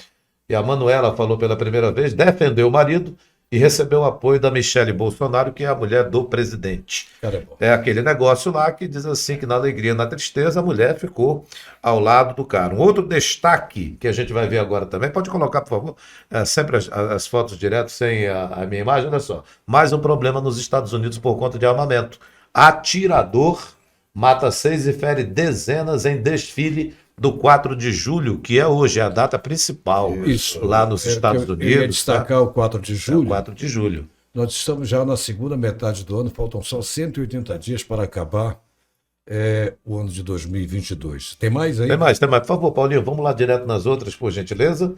S5: E a Manuela falou pela primeira vez, defendeu o marido e recebeu o apoio da Michele Bolsonaro, que é a mulher do presidente.
S3: Caramba.
S5: É aquele negócio lá que diz assim que na alegria e na tristeza a mulher ficou ao lado do cara. Um outro destaque que a gente vai ver agora também, pode colocar, por favor, sempre as fotos direto sem a minha imagem, olha só. Mais um problema nos Estados Unidos por conta de armamento. Atirador mata 6 e fere dezenas em desfile do 4 de julho, que é hoje, é a data principal lá nos Estados Unidos.
S3: Eu ia destacar o 4 de
S5: É
S3: julho.
S5: o 4 de julho.
S3: Nós estamos já na segunda metade do ano, faltam só 180 dias para acabar o ano de 2022. Tem mais aí?
S5: Tem mais, tem mais. Por favor, Paulinho, vamos lá direto nas outras, por gentileza.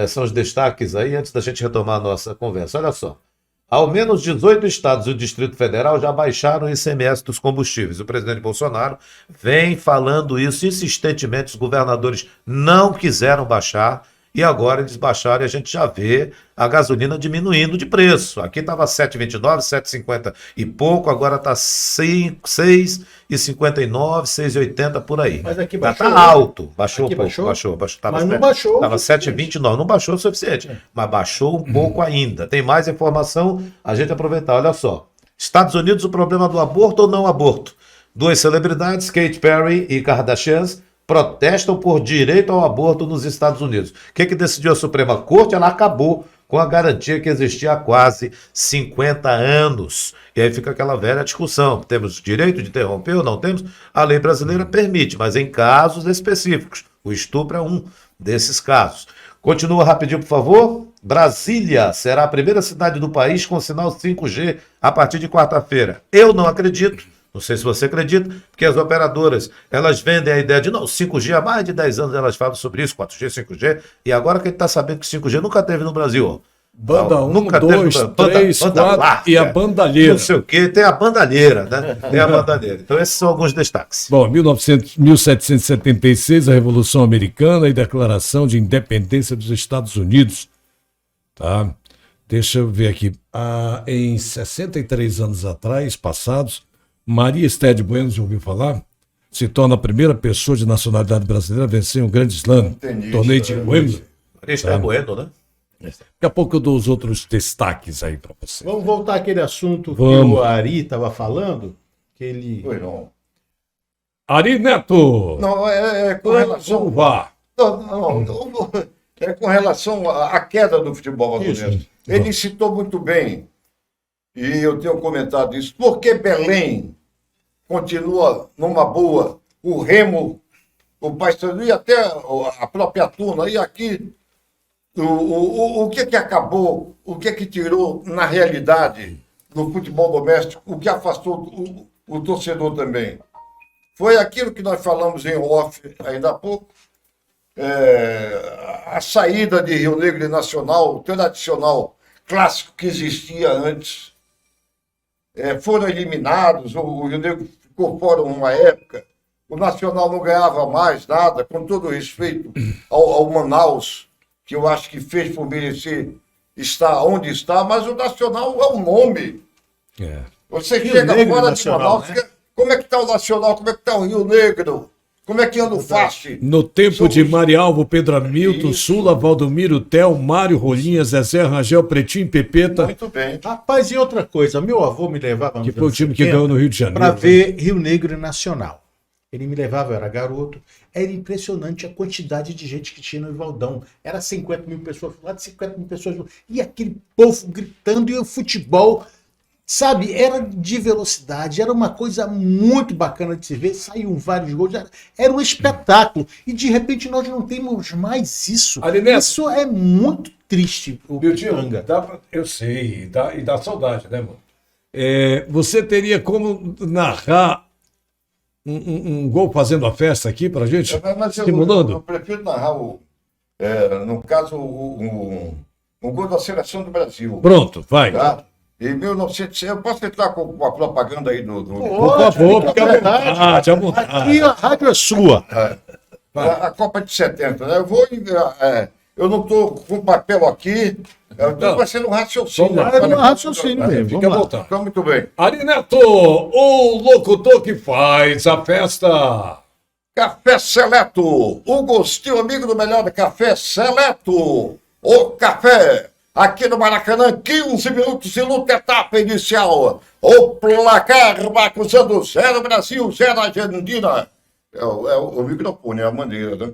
S5: São os destaques aí, antes da gente retomar a nossa conversa. Olha só. Ao menos 18 estados e o Distrito Federal já baixaram o ICMS dos combustíveis. O presidente Bolsonaro vem falando isso insistentemente. Os governadores não quiseram baixar e agora eles baixaram e a gente já vê a gasolina diminuindo de preço. Aqui estava 7,29, 7,50 e pouco, agora está 6,59, 6,80 por aí.
S4: Mas aqui
S5: Está
S4: baixou,
S5: alto. Baixou um
S4: aqui
S5: pouco. Baixou.
S4: Mas não baixou o
S5: Estava
S4: suficiente.
S5: 7,29. Não baixou o suficiente, mas baixou um pouco ainda. Tem mais informação, a gente aproveitar. Olha só. Estados Unidos, o problema do aborto ou não aborto? 2 celebridades, Katy Perry e Kardashians, protestam por direito ao aborto nos Estados Unidos. O que decidiu a Suprema Corte? Ela acabou com a garantia que existia há quase 50 anos. E aí fica aquela velha discussão. Temos direito de interromper ou não temos? A lei brasileira permite, mas em casos específicos. O estupro é um desses casos. Continua rapidinho, por favor. Brasília será a primeira cidade do país com sinal 5G a partir de quarta-feira. Eu não acredito. Não sei se você acredita, porque as operadoras, elas vendem a ideia de, não, 5G há mais de 10 anos elas falam sobre isso, 4G, 5G, e agora que a gente está sabendo que 5G nunca teve no Brasil, ó.
S3: Banda 1,
S5: Nunca
S3: 2,
S5: teve
S3: 3,
S5: banda
S3: 4
S5: larga,
S3: e a bandalheira.
S5: Não sei o quê, tem a bandalheira, né? Tem a bandalheira. Então esses são alguns destaques.
S3: Bom, 1776, a Revolução Americana e Declaração de Independência dos Estados Unidos. Tá? Deixa eu ver aqui. Em 63 anos atrás, passados, Maria Esther de Bueno, já ouviu falar? Se torna a primeira pessoa de nacionalidade brasileira a vencer um grande slam, torneio de Wembley.
S5: Maria Esther Bueno, né?
S3: Daqui a pouco eu dou os outros destaques aí para você.
S4: Vamos voltar àquele assunto
S3: Vamos.
S4: que o Ari estava falando, que ele...
S7: Pois não.
S3: Ari Neto!
S7: Não, é com relação.
S3: Vá.
S7: Não, é com relação à queda do futebol brasileiro.
S3: Isso.
S7: Ele citou muito bem, e eu tenho comentado isso, por que Belém continua numa boa, o Remo, o Paysandu e até a própria Tuna, e aqui o que acabou, o que tirou na realidade no futebol doméstico, o que afastou o torcedor também, foi aquilo que nós falamos em off ainda há pouco, a saída de Rio Negro e Nacional, o tradicional clássico que existia antes. Foram eliminados, o Rio Negro ficou fora uma época, o Nacional não ganhava mais nada, com todo respeito ao Manaus, que eu acho que fez por merecer estar onde está, mas o Nacional é um nome. Você
S4: Rio
S7: chega
S4: Negro
S7: fora de
S4: Nacional,
S7: Manaus,
S4: né?
S7: como é que está o Nacional, como é que está o Rio Negro, como é que anda o Face?
S3: No tempo de
S7: Somos-
S3: Marialvo, Pedro Hamilton,
S7: Isso.
S3: Sula, Valdomiro, Tel, Mário, Rolinha, Zezé, Rangel, Pretinho, Pepeta,
S7: Muito bem.
S4: Rapaz, e outra coisa, meu avô me levava
S3: que foi o time que ganhou no Rio de Janeiro.
S4: para ver Rio Negro e Nacional. Ele me levava, eu era garoto. Era impressionante a quantidade de gente que tinha no Ivaldão. Era 50 mil pessoas, lá de 50 mil pessoas. E aquele povo gritando e o futebol, sabe, era de velocidade, era uma coisa muito bacana de se ver. Saíam vários gols, era um espetáculo. E de repente nós não temos mais isso.
S3: Alimento.
S4: Isso é muito triste, o Pitanga.
S3: Eu sei, e dá saudade, né, mano? Você teria como narrar um gol fazendo a festa aqui pra gente?
S7: Mas eu
S3: Estimulando?
S7: prefiro narrar, no caso, um gol da seleção do Brasil.
S3: Pronto, vai.
S7: Tá? Em 1900, eu posso entrar com a propaganda aí do.
S3: Por favor, fique à vontade, à vontade.
S4: Aqui a rádio é sua.
S7: A Copa de 70, né? Eu não estou com papel aqui, eu estou
S3: Não.
S7: fazendo um raciocínio.
S3: Vamos lá.
S4: É um raciocínio mesmo.
S3: Fique à
S4: Vamos lá.
S3: vontade.
S7: Então, muito bem.
S3: Ari Neto, o locutor que faz a festa.
S7: Café Seleto, o gostinho amigo do melhor Café Seleto. O café, aqui no Maracanã, 15 minutos de luta, etapa inicial. O placar vai cruzando 0 Brasil, 0 Argentina. É o microfone, é a maneira, né?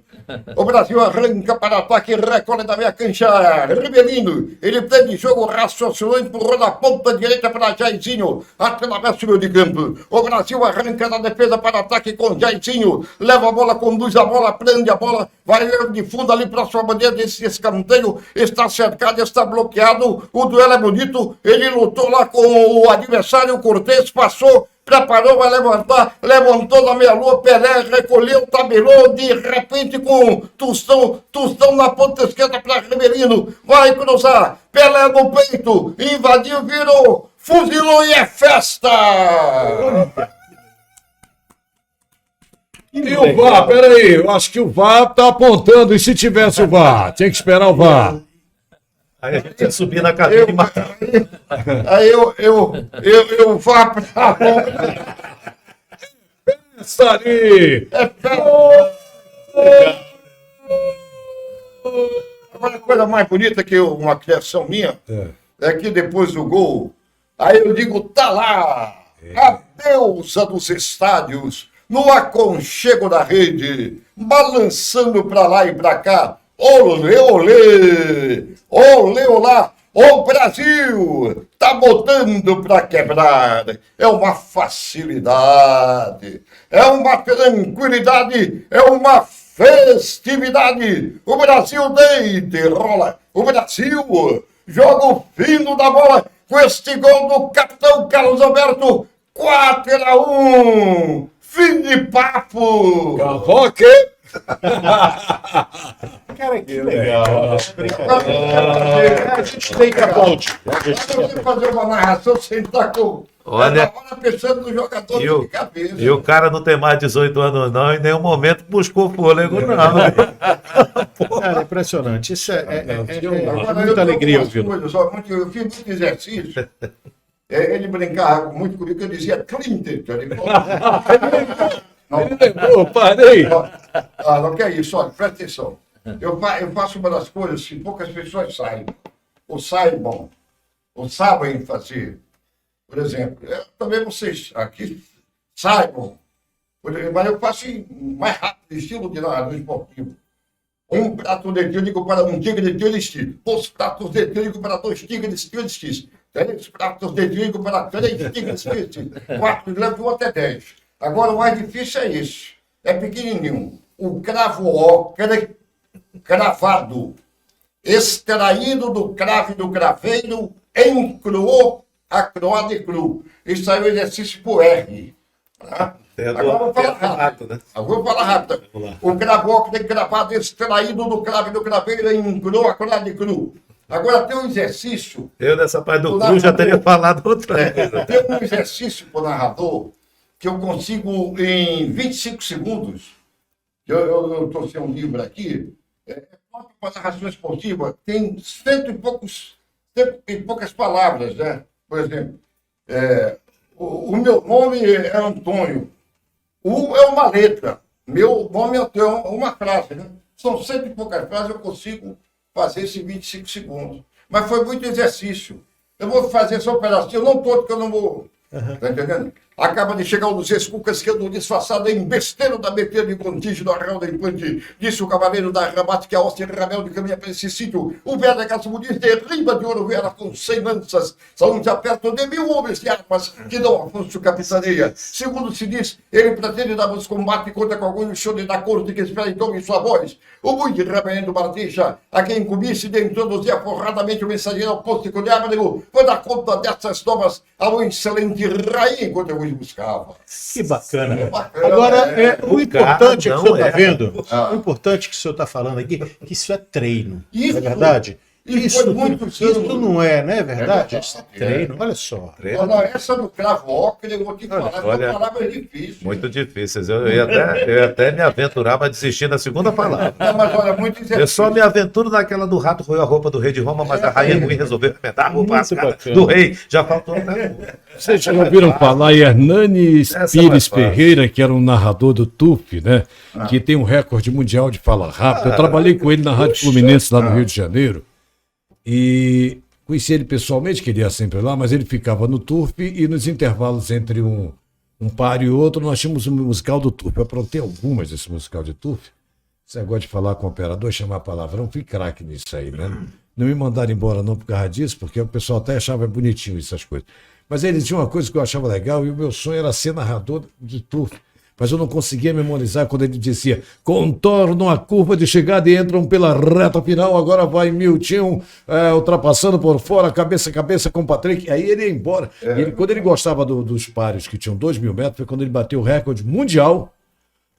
S7: O Brasil arranca para ataque, recolhe da meia cancha, Ribelino. Ele prende jogo, raciocinou, empurrou na ponta direita para Jairzinho. Atravessa o meio de campo. O Brasil arranca na defesa para ataque com Jairzinho. Leva a bola, conduz a bola, prende a bola. Vai de fundo ali para sua bandeira desse escanteio. Está cercado, está bloqueado. O duelo é bonito. Ele lutou lá com o adversário, o Cortez, passou. Preparou, vai levantar, levantou na meia-lua, Pelé recolheu, tabelou, de repente com Tostão na ponta esquerda para Ribelino, vai cruzar, Pelé no peito, invadiu, virou, fuzilou e é festa!
S3: E o VAR, peraí, eu acho que o VAR tá apontando, e se tivesse o VAR? Tinha que esperar o VAR.
S5: Aí a gente ia subir na cadeira e matar.
S7: Aí eu vá pra
S3: Essa ali!
S7: Agora, a coisa mais bonita que uma criação minha é que depois do gol, aí eu digo, tá lá, a deusa dos estádios, no aconchego da rede, balançando pra lá e pra cá, olê, olê, olê, olá, o Brasil tá botando pra quebrar, é uma facilidade, é uma tranquilidade, é uma festividade, o Brasil deita e rola, o Brasil joga o fino da bola com este gol do capitão Carlos Alberto, 4-1, fim de papo.
S3: Cavoque!
S4: Cara, que legal. A gente tem que aplaudir.
S7: Você fazer uma narração sem estar com.
S5: Olha,
S7: Agora pensando no jogador
S5: e o-
S7: de cabeça.
S5: E o cara não tem mais 18 anos, não, em nenhum momento buscou fôlego, não.
S4: Cara, impressionante. Isso é
S7: Agora,
S4: muita
S7: eu
S4: alegria
S7: tô com
S4: ouvi-lo.
S7: umas coisas, eu fiz muito exercício. Ele brincava muito comigo, eu dizia Clinton. Ele falou, não,
S3: Ele lembrou, parei!
S7: não quer isso, olha, presta atenção. Eu faço uma das coisas que poucas pessoas saibam, ou sabem fazer. Por exemplo, também vocês aqui saibam, mas eu faço mais rápido, estilo de narrador esportivo. Um prato de tiro, digo para um tigre de tiro estilo. 2 pratos de tiro, digo para 2 tigres de tiro estilo. 3 pratos de tiro, digo para 3 tigres de tiro. 4, levo até 10. Agora o mais difícil é isso. É pequenininho. O cravo ocre, cravado, extraído do cravo e do craveiro, encruou, acroade cru. Isso aí é o exercício por R. Tá? Agora eu vou falar rápido.
S5: né?
S7: Agora eu vou falar rápido.
S5: Vamos lá.
S7: O cravoco tem que cravar extraído do cravo e do craveiro em cru, acroade cru. Agora tem um exercício.
S5: Eu, nessa parte do
S7: O
S5: cru, já
S7: narrador-
S5: teria falado outra coisa.
S7: Tem um exercício para o narrador que eu consigo em 25 segundos. Eu trouxe um livro aqui. Para narração esportiva, tem cento e poucas palavras, né? Por exemplo, o meu nome é Antônio. O é uma letra. Meu nome é uma frase, né? São cento e poucas frases, eu consigo fazer esses 25 segundos. Mas foi muito exercício. Eu vou fazer essa operação, não todo, porque eu não vou. Tá entendendo? Acaba de chegar um dos escucas que andou disfarçado em besteiro da meteira de contígio do arrão da infante. Disse o cavaleiro da Ramate que a hóstia rebelde caminha para esse sítio. O velho da casa bonita derriba de ouro vera com 100 lanças. São de aperto de 1000 homens de armas que dão Afonso capitania. Segundo se diz, ele pretende dar os combates contra algum chone da corte que espera então em sua voz. O muito reverendo Marticha, a quem coubisse de introduzir aforradamente o mensageiro ao posto de Ávaro, foi dar conta dessas novas ao excelente rainha enquanto eu os buscava.
S4: Que bacana.
S7: É bacana,
S4: Agora, o importante que o senhor está
S5: é.
S4: vendo, o importante que o senhor está falando aqui, que isso é treino.
S7: Isso.
S4: Não é verdade?
S7: E foi muito
S4: isso não é, né? Verdade?
S7: É
S4: Isso é treino. Olha só.
S7: Não, essa do cravo óculos, eu vou te falar,
S5: Olha,
S7: essa palavra é difícil.
S5: Muito difíceis. Eu ia até me aventurar para desistir da segunda palavra.
S7: Não, mas olha, muito
S5: Eu
S7: exercício.
S5: só me aventuro naquela do rato roeu a roupa do rei de Roma, mas a rainha ruim resolveu arrebentar a roupa
S4: Muito
S5: rasgada
S4: bacana.
S5: do rei. Já faltou até.
S3: Vocês já ouviram falar em Hernani
S5: Essa é mais
S3: Pires
S5: fácil.
S3: Ferreira, que era um narrador do TUF, né? Que tem um recorde mundial de fala rápido. Eu trabalhei com ele na Rádio Fluminense, lá no Rio de Janeiro. E conheci ele pessoalmente, que ele ia sempre lá, mas ele ficava no TUF e nos intervalos entre um par e outro, nós tínhamos um musical do TUF. Eu aprontei algumas desse musical de TUF. Esse negócio de falar com o operador, chamar palavrão, fui craque nisso aí, né? Não me mandaram embora não por causa disso, porque o pessoal até achava bonitinho essas coisas. Mas ele tinha uma coisa que eu achava legal e o meu sonho era ser narrador de TUF. Mas eu não conseguia memorizar quando ele dizia: contornam a curva de chegada e entram pela reta final, agora vai Milton ultrapassando por fora, cabeça a cabeça com o Patrick. Aí ele ia embora. E quando ele gostava dos pares que tinham 2.000 metros, foi quando ele bateu o recorde mundial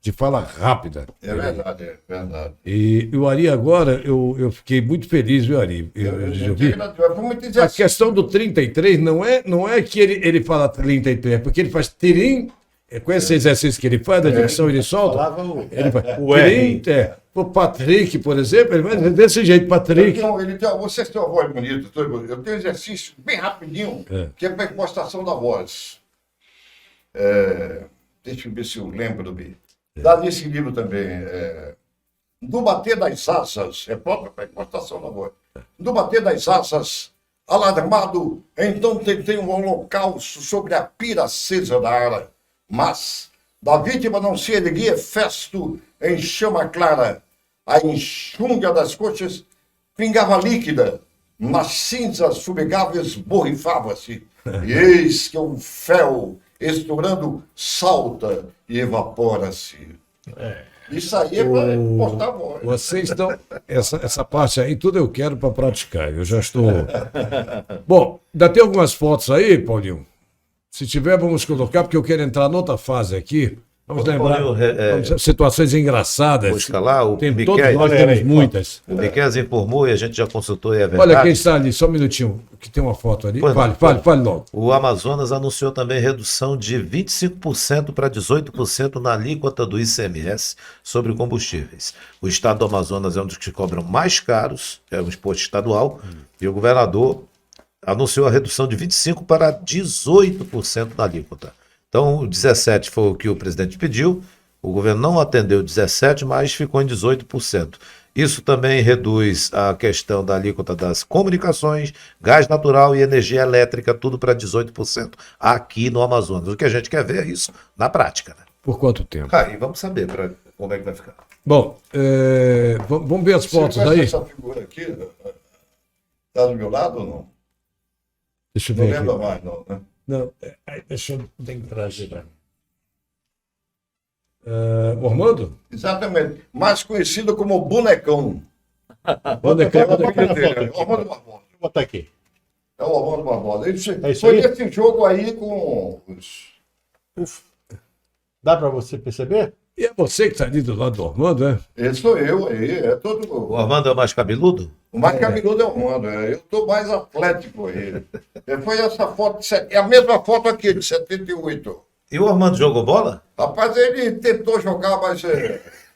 S3: de fala rápida.
S7: É verdade, é verdade.
S3: E o Ari agora, eu fiquei muito feliz, viu, Ari? Eu vi.
S7: Foi muito
S3: A
S7: exercício.
S3: questão do 33 não é que ele fala 33, é porque ele faz tirim. Com esse exercício que ele faz, da dicção, ele solta.
S4: Falava o-
S3: Ele faz
S4: o R.
S3: tirim, o Patrick, por exemplo, ele vai desse jeito, Patrick.
S7: Vocês têm uma voz bonita. Eu tenho um exercício bem rapidinho, que é para impostação da voz. Deixa eu ver se eu lembro bem. Dá nesse livro também. Do bater das asas, é próprio para impostação da voz. Do bater das asas, alarmado, então tentei um holocausto sobre a pira acesa da ara. Mas da vítima não se erguia festo em chama clara. A enxúndia das coxas pingava líquida, nas cinzas fumegáveis borrifava-se. E eis que um fel, estourando, salta e evapora-se. Isso aí é para postar a voz.
S3: Vocês estão. Essa parte aí, tudo eu quero para praticar. Eu já estou. Bom, ainda tem algumas fotos aí, Paulinho? Se tiver, vamos colocar, porque eu quero entrar noutra fase aqui. Vamos lembrar. Situações engraçadas.
S5: Vou escalar o
S3: Tem,
S5: Miquel.
S3: todos nós temos muitas.
S5: O Miquel informou e a gente já consultou e é verdade.
S3: Olha quem está ali, só um minutinho, que tem uma foto ali.
S5: Pois não,
S3: Fale logo.
S5: O Amazonas anunciou também redução de 25% para 18% na alíquota do ICMS sobre combustíveis. O estado do Amazonas é um dos que cobram mais caros, é um imposto estadual, e o governador anunciou a redução de 25% para 18% na alíquota. Então, 17% foi o que o presidente pediu, o governo não atendeu 17%, mas ficou em 18%. Isso também reduz a questão da alíquota das comunicações, gás natural e energia elétrica, tudo para 18% aqui no Amazonas. O que a gente quer ver é isso na prática. Né?
S3: Por quanto tempo?
S5: Aí vamos saber como é que vai ficar.
S3: Bom, vamos ver as fotos
S7: Você conhece
S3: aí.
S7: essa figura aqui? Está do meu lado ou não?
S3: Deixa eu
S7: Não
S3: ver
S7: lembra
S3: aqui.
S7: mais, não, né?
S3: Não, deixa eu tem que trazer para mim. Ormando?
S7: Exatamente. Mais conhecido como Bonecão.
S3: Bonecão.
S7: Ormando Barbosa.
S4: Vou botar aqui.
S7: É o Armando Barbosa.
S4: É isso
S7: Foi
S4: aí?
S7: nesse jogo aí com os...
S4: Dá para você perceber?
S3: E é você que está ali do lado do Armando, né?
S7: Esse sou eu aí, é
S5: O
S7: todo...
S5: Armando é o mais cabeludo?
S7: O mais cabeludo é o Armando, eu tô mais atlético ele. Foi essa foto, é a mesma foto aqui, de 78.
S5: E o Armando jogou bola?
S7: Rapaz, ele tentou jogar, mas...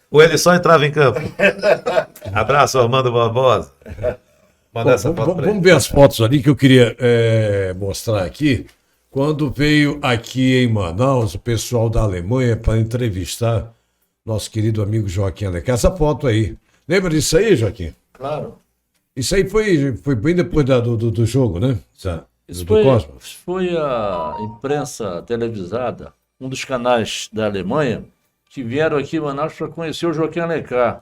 S5: Ou ele só entrava em campo? Abraço, Armando Barbosa. Manda essa foto pra
S3: Vamos
S5: ele.
S3: ver as fotos ali que eu queria mostrar aqui. Quando veio aqui em Manaus o pessoal da Alemanha para entrevistar nosso querido amigo Joaquim Alencar. Essa foto aí. Lembra disso aí, Joaquim?
S7: Claro.
S3: Isso aí foi bem depois do jogo, né?
S6: Isso
S3: Do Cosmos.
S6: foi a imprensa televisada, um dos canais da Alemanha, que vieram aqui em Manaus para conhecer o Joaquim Alencar.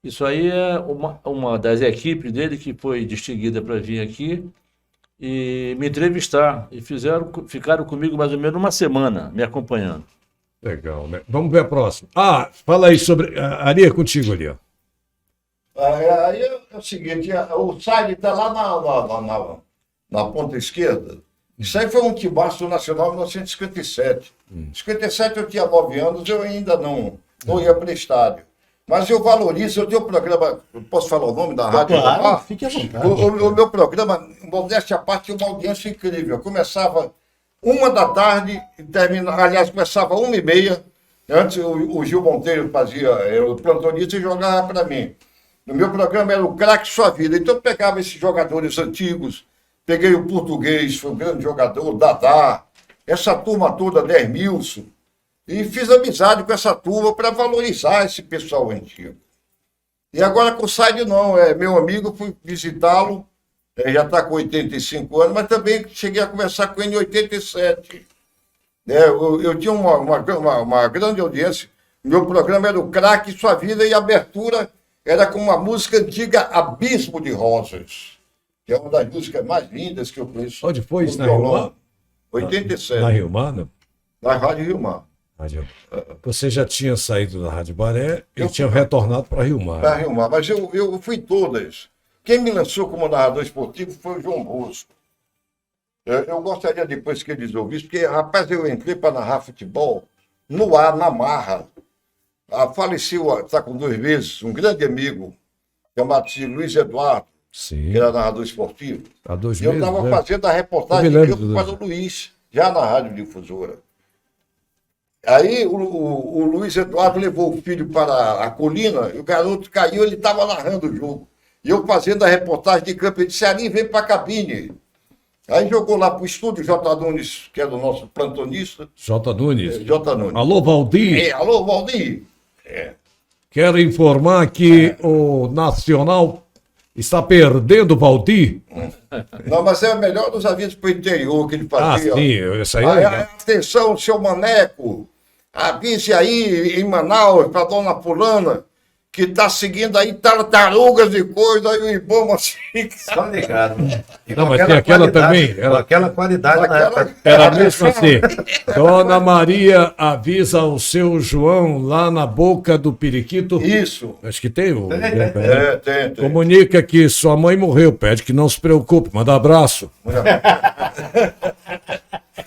S6: Isso aí é uma das equipes dele que foi distinguida para vir aqui e me entrevistar. E ficaram comigo mais ou menos uma semana, me acompanhando.
S3: Legal, né? Vamos ver a próxima. Ah, fala aí sobre... Ali é contigo ali, ó.
S7: Aí é o seguinte, o Said está lá na ponta esquerda. Isso aí foi um tibaço do Nacional em 1957. Em 57 eu tinha 9 anos, eu ainda não ia para estádio. Mas eu valorizo, eu tenho um programa, posso falar o nome da rádio?
S4: Claro, fique à vontade.
S7: O meu programa, modéstia à parte, tinha uma audiência incrível. Eu começava 1 da tarde, e aliás, começava 1h30. Antes o Gil Monteiro fazia, o plantonista e jogava para mim. No meu programa era o Craque Sua Vida. Então eu pegava esses jogadores antigos, peguei o português, foi um grande jogador, o Dadá, essa turma toda, Dermilson, e fiz amizade com essa turma para valorizar esse pessoal antigo. E agora com o Said não, é meu amigo, fui visitá-lo, já está com 85 anos, mas também cheguei a conversar com ele em 87. Eu tinha uma grande audiência, meu programa era o Craque Sua Vida e a abertura era com uma música antiga, Abismo de Rosas, que é uma das músicas mais lindas que eu conheço.
S3: Onde foi isso?
S7: No
S3: Na Rio
S7: violão.
S3: Mar?
S7: 87.
S3: Na Rio Mar, não?
S7: Na Rádio Rio Mar.
S3: Você já tinha saído da Rádio Baré e tinha retornado para Rio Mar.
S7: Para Rio Mar, mas eu fui todas. Quem me lançou como narrador esportivo foi o João Bosco. Eu gostaria depois que eles ouvissem, porque, rapaz, eu entrei para narrar futebol no ar, na marra. Faleceu, está com 2 meses, um grande amigo, chamado-se Luiz Eduardo,
S3: Sim.
S7: que era narrador esportivo.
S3: Há 2
S7: E eu
S3: meses,
S7: estava
S3: né?
S7: fazendo a reportagem
S3: Eu
S7: de
S3: me lembro
S7: campo para o Luiz, já na Rádio Difusora. Aí o Luiz Eduardo levou o filho para a colina, e o garoto caiu, ele estava narrando o jogo. E eu fazendo a reportagem de campo, ele disse, Ari, vem para a cabine. Aí jogou lá para o estúdio, J. Nunes, que era o nosso plantonista.
S3: J. Nunes.
S7: J. Nunes.
S3: Alô, Valdir.
S7: Alô, Valdir.
S3: Quero informar que o Nacional está perdendo o Valdir.
S7: Não, mas é o melhor dos avisos para o interior que ele fazia.
S3: Sim, isso aí é legal.
S7: Atenção, seu Maneco, avise aí em Manaus para dona fulana que está seguindo aí tartarugas e coisa, aí o Ibama assim.
S5: Só ligado. E
S3: Não,
S5: com
S3: mas
S5: aquela
S3: tem aquela
S5: qualidade,
S3: também,
S5: Com aquela qualidade na época.
S3: Era mesmo assim. Dona Maria avisa o seu João lá na boca do periquito.
S7: Isso.
S3: Acho que tem o.
S7: Tem.
S3: Comunica que sua mãe morreu. Pede que não se preocupe. Manda abraço.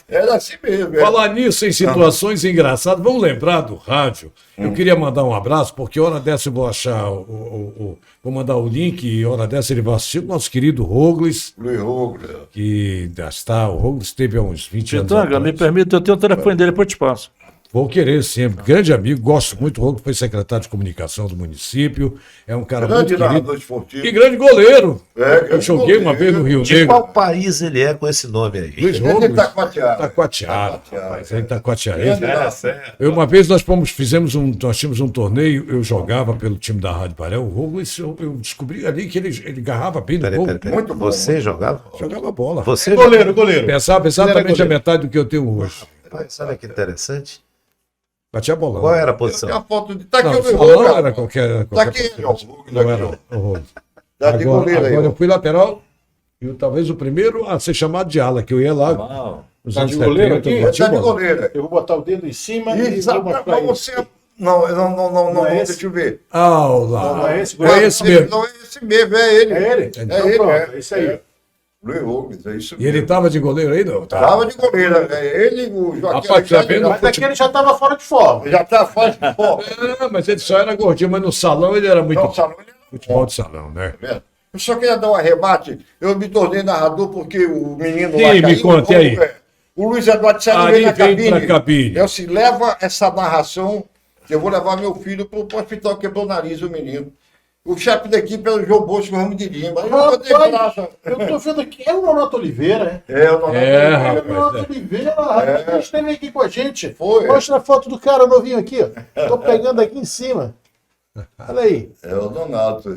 S7: Era assim mesmo.
S3: Falar nisso em situações engraçadas, vamos lembrar do rádio. Eu queria mandar um abraço, porque hora dessa eu vou achar vou mandar o link e hora dessa ele vai assistir o nosso querido Roglis,
S7: Luiz Roglis.
S3: que já está. O Roglis teve há uns 20 anos.
S6: Pitanga, me
S3: atrás.
S6: permita, eu tenho o telefone dele, depois eu te passo.
S3: Vou querer sempre. Grande amigo, gosto muito. O Roglis foi secretário de comunicação do município. É um cara
S7: Grande
S3: muito
S7: narrador
S3: querido.
S7: esportivo.
S3: E grande goleiro.
S7: Grande
S3: Eu joguei uma vez no Rio
S5: De
S3: Negro.
S5: qual país ele é com esse nome aí?
S3: Luiz
S7: Ele
S3: Roglis.
S7: Taquatiara.
S3: Taquatiara. Rapaz, ele taquatiarense.
S7: Grande
S3: Uma vez nós tínhamos um torneio, eu jogava pelo time da Rádio Baré, o Roglis, eu descobri ali que ele garrava bem no gol.
S5: Peraí.
S7: Muito bom.
S5: Você jogava?
S3: Jogava bola.
S5: Você
S4: Goleiro.
S3: Pensava exatamente
S4: Ele era
S3: a metade do que eu tenho hoje.
S5: Rapaz, olha que interessante.
S3: Batia bolão.
S5: Qual era a
S7: Tem
S5: posição?
S7: a foto de. Tá aqui
S3: Não,
S7: o Luiz
S3: bolão
S7: Roglis.
S3: era qualquer
S7: Tá aqui,
S3: posição.
S7: ó, o Roglis
S3: Não
S7: aqui,
S3: era
S7: ó.
S3: o Roglis.
S7: Tá de goleiro aí,
S3: Agora
S7: ó.
S3: eu fui lateral e talvez o primeiro a ser chamado de ala, que eu ia lá
S6: Uau.
S3: nos
S4: Tá
S3: anos
S4: de goleiro
S3: 70.
S4: aqui?
S3: batia
S7: Tá de
S3: bola.
S7: goleiro.
S4: Eu vou botar o dedo em cima e
S7: Isso,
S4: vou mostrar
S7: mas
S4: isso.
S7: você. Não,
S4: Não é esse?
S7: deixa eu ver.
S3: Ah, lá.
S4: Não é esse
S3: É esse mesmo.
S7: Não é esse mesmo, é ele.
S4: É ele?
S7: É
S4: Então
S7: ele,
S4: pronto,
S7: é.
S4: é isso aí.
S7: Luiz Rubens, é isso
S3: E ele estava de goleiro aí, não?
S7: Tava de goleiro. Ele, o Joaquim
S3: Rapaz, já vendo-
S4: Mas aqui ele já estava fora de forma.
S7: já tá fora de forma.
S3: Mas ele só era gordinho, mas no salão ele era muito.
S7: Não, o Salão, ele
S3: Futebol de salão, né?
S7: tá vendo? Eu só queria dar um arremate. Eu me tornei narrador porque o menino
S3: Sim,
S7: lá
S3: me
S7: caiu,
S3: conte aí.
S7: O Luiz Eduardo Sérgio
S3: Ali
S7: veio na
S3: vem
S7: cabine.
S3: pra cabine.
S7: Eu se leva essa narração, que eu vou levar meu filho pro hospital, quebrou o nariz, o menino. O chefe da equipe era o João Bosco Ramos de Lima. Aí eu botei braço.
S4: Eu tô vendo aqui, é o Nonato Oliveira,
S7: É, eu não
S3: É,
S4: é?
S3: rapaz.
S4: O Nonato Oliveira, ele esteve aqui com a gente.
S7: Foi.
S4: Mostra a foto do cara novinho aqui, ó. Tô pegando aqui em cima. Olha aí.
S7: É o Donato.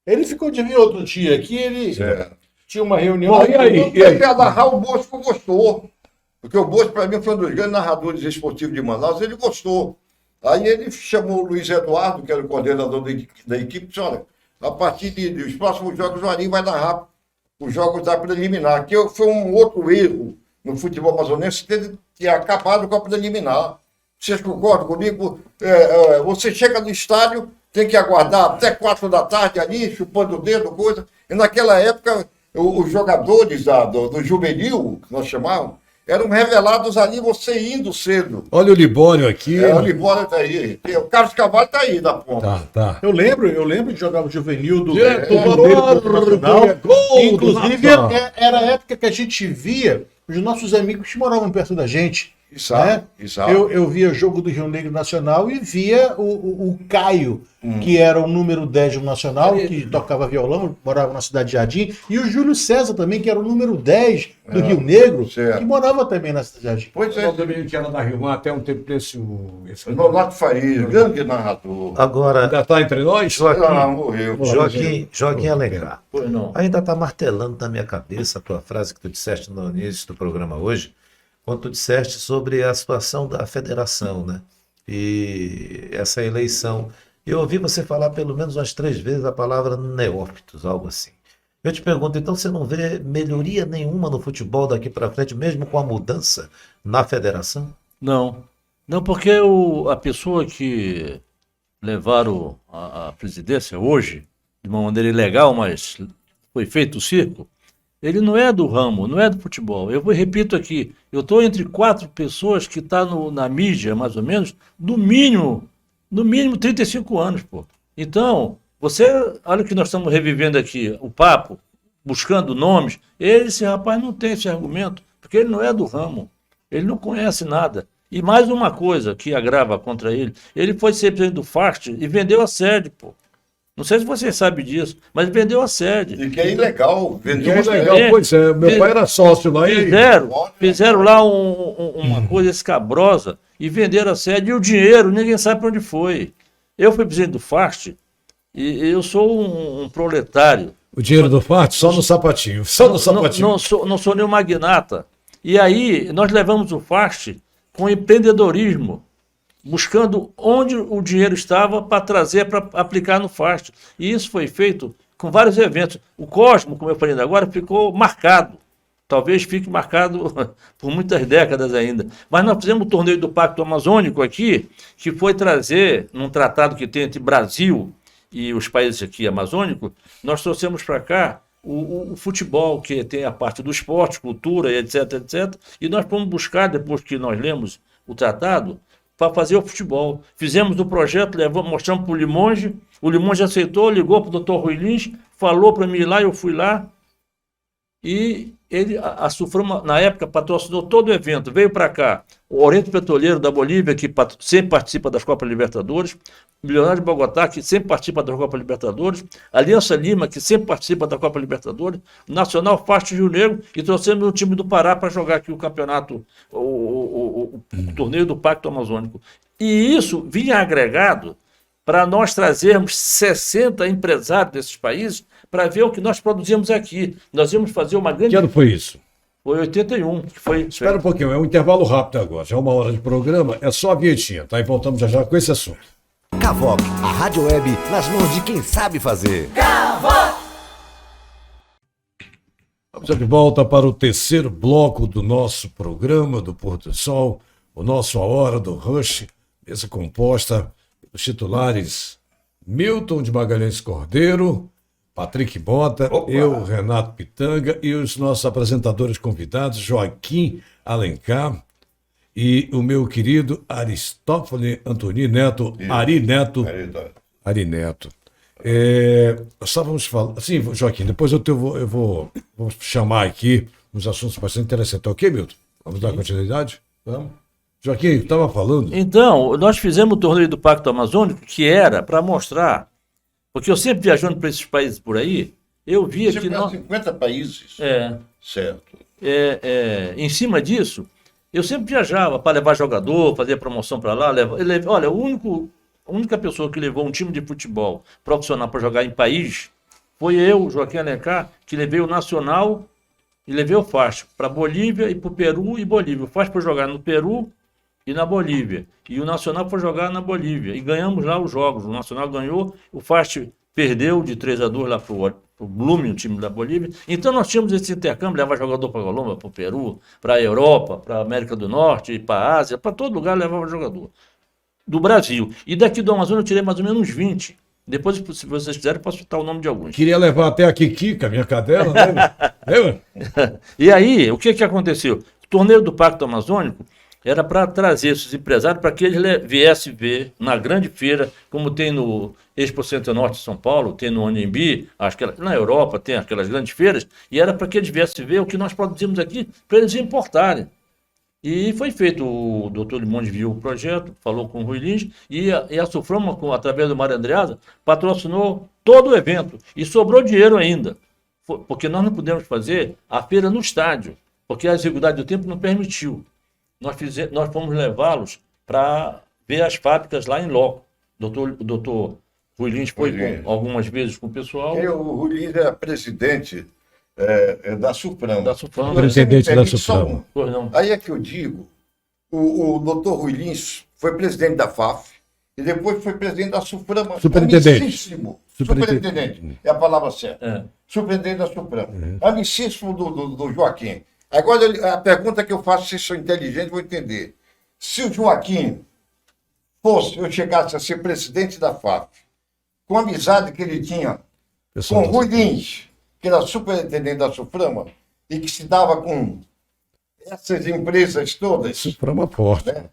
S4: Ele ficou de vir outro dia aqui, ele
S7: É.
S4: tinha uma reunião.
S3: Bom, e aí?
S7: Eu ia narrar, o Bosco gostou. Porque o Bosco, para mim, foi um dos grandes narradores esportivos de Manaus, ele gostou. Aí ele chamou o Luiz Eduardo, que era o coordenador da equipe, e disse, olha, a partir dos próximos jogos, o Ari vai narrar os jogos da preliminar, que foi um outro erro no futebol amazonense, ter acabado com a preliminar. Vocês concordam comigo? Você chega no estádio, tem que aguardar até 4 da tarde ali, chupando o dedo, coisa. E naquela época, os jogadores do juvenil, que nós chamávamos, eram revelados ali, você indo cedo.
S3: Olha o Libório aqui.
S7: O Libório está aí. O Carlos Cavalho está aí na ponta.
S3: Tá, tá.
S4: Eu lembro de jogar o juvenil do
S3: Direto
S4: do
S3: do
S4: Mineiro
S3: Barro,
S4: contra o Nacional.
S3: gol do
S4: Inclusive,
S3: Nacional.
S4: era a época que a gente via os nossos amigos que moravam perto da gente.
S7: Exato,
S4: né?
S7: exato.
S4: Eu via jogo do Rio Negro Nacional e via o Caio, que era o número 10 do Nacional, que tocava violão, morava na cidade de Jardim, e o Júlio César também, que era o número 10 do Rio Negro,
S7: certo.
S4: que morava também na cidade de Jardim.
S7: Pois é.
S3: O menino que era da Rio Mar até um tempo desse. Esse...
S7: Nonato Faria, grande narrador.
S5: Agora,
S3: Ainda está entre nós?
S7: Ah, morreu.
S5: Joaquim Alencar,
S6: Pois não.
S5: ainda está martelando na minha cabeça a tua frase que tu disseste no início do programa hoje, quando tu disseste sobre a situação da federação, né? E essa eleição. Eu ouvi você falar pelo menos umas 3 vezes a palavra neófitos, algo assim. Eu te pergunto, então você não vê melhoria nenhuma no futebol daqui para frente, mesmo com a mudança na federação?
S6: Não. Não, porque a pessoa que levaram a presidência hoje, de uma maneira ilegal, mas foi feito o circo, ele não é do ramo, não é do futebol. Eu repito aqui, eu estou entre 4 pessoas que estão na mídia, mais ou menos, no mínimo 35 anos, pô. Então, olha o que nós estamos revivendo aqui, o papo, buscando nomes. Esse rapaz não tem esse argumento, porque ele não é do ramo, ele não conhece nada. E mais uma coisa que agrava contra ele foi ser presidente do FAST e vendeu a sede, pô. Não sei se você sabe disso, mas vendeu a sede.
S7: E que é ilegal. Vendeu
S3: É
S7: uma
S3: legal, pois é. Meu pai era sócio lá e.
S6: Fizeram lá uma coisa escabrosa e venderam a sede e o dinheiro, ninguém sabe para onde foi. Eu fui presidente do FAST e eu sou um proletário.
S3: O dinheiro do FART só no sapatinho. Só no sapatinho.
S6: Não sou nenhum magnata. E aí nós levamos o FAST com empreendedorismo, buscando onde o dinheiro estava para trazer, para aplicar no FAST. E isso foi feito com vários eventos. O Cosmo, como eu falei ainda agora, ficou marcado. Talvez fique marcado por muitas décadas ainda. Mas nós fizemos o torneio do Pacto Amazônico aqui, que foi trazer, num tratado que tem entre Brasil e os países aqui amazônicos, nós trouxemos para cá o futebol, que tem a parte do esporte, cultura, etc, etc. E nós fomos buscar, depois que nós lemos o tratado, para fazer o futebol. Fizemos o projeto, mostramos para o Limonge aceitou, ligou para o Dr. Rui Lins, falou para mim ir lá, eu fui lá, e ele, a Suframa, na época, patrocinou todo o evento, veio para cá, o Oriente Petroleiro da Bolívia, que sempre participa das Copas Libertadores, Milionário de Bogotá, que sempre participa das Copas Libertadores, Aliança Lima, que sempre participa da Copa Libertadores, Nacional FAST Rio Negro, e trouxemos o time do Pará para jogar aqui o campeonato, o torneio do Pacto Amazônico. E isso vinha agregado para nós trazermos 60 empresários desses países para ver o que nós produzimos aqui. Nós íamos fazer uma grande...
S3: Que ano foi isso?
S6: Foi 81, que foi...
S3: Espera um pouquinho, é um intervalo rápido agora. Já é 1 hora de programa, é só a vinhetinha, tá? E voltamos já com esse assunto.
S1: Cavoc, a rádio web nas mãos de quem sabe fazer.
S3: Vamos de volta para o terceiro bloco do nosso programa do Pôr do Sol, o nosso A Hora do Rush, mesa composta pelos titulares Milton de Magalhães Cordeiro, Patrick Bota,
S5: Opa!
S3: eu, Renato Pitanga e os nossos apresentadores convidados, Joaquim Alencar e o meu querido Aristófane Antoni Neto, Ari Neto. Ari Neto. Estávamos falando. Sim, Joaquim, depois eu vou chamar aqui uns assuntos bastante interessantes. Ok, Milton? Vamos dar continuidade? Vamos. Joaquim, estava falando.
S6: Então, nós fizemos o torneio do Pacto Amazônico, que era para mostrar, porque eu sempre viajando para esses países por aí, eu via que
S7: Sempre há 50 países. Certo.
S6: em cima disso, eu sempre viajava para levar jogador, fazer promoção para lá. Olha, a única pessoa que levou um time de futebol profissional para jogar em país foi eu, Joaquim Alencar, que levei o Nacional e levei o FAS para Bolívia e para o Peru e Bolívia. O FAS foi jogar no Peru e na Bolívia. E o Nacional foi jogar na Bolívia. E ganhamos lá os jogos. O Nacional ganhou, o FAS perdeu de 3-2 lá para o Blooming, o time da Bolívia. Então nós tínhamos esse intercâmbio, levava jogador para a Colômbia, para o Peru, para a Europa, para a América do Norte, para a Ásia, para todo lugar levava jogador. Do Brasil. E daqui do Amazonas eu tirei mais ou menos uns 20. Depois, se vocês quiserem, posso citar o nome de alguns.
S3: Queria levar até a Kikika, minha cadela, né? Lembra?
S6: E aí, o que aconteceu? O torneio do Pacto Amazônico era para trazer esses empresários para que eles viessem ver na grande feira, como tem no Expo Centro-Norte de São Paulo, tem no Anhembi, na Europa tem aquelas grandes feiras, e era para que eles viessem ver o que nós produzimos aqui, para eles importarem. E foi feito, o doutor Limonde viu o projeto, falou com o Rui Lins, e a Suframa, através do Mário Andreasa, patrocinou todo o evento. E sobrou dinheiro ainda, porque nós não pudemos fazer a feira no estádio, porque a desigualdade do tempo não permitiu. Nós fomos levá-los para ver as fábricas lá em loco. O doutor Rui Lins foi algumas vezes com o pessoal.
S7: O Rui Lins era presidente da Suframa.
S3: Presidente da Suframa.
S7: Aí é que eu digo, o doutor Rui Lins foi presidente da FAF e depois foi presidente da Suframa.
S3: Superintendente.
S7: Superintendente, é a palavra certa. Superintendente da Suframa. Amicíssimo do Joaquim. Agora, a pergunta que eu faço, se sou inteligente, vou entender. Se o Joaquim eu chegasse a ser presidente da FAF, com a amizade que ele tinha com o Rui Lins, que era superintendente da Suframa, e que se dava com essas empresas todas.
S3: Suframa forte.
S7: Né?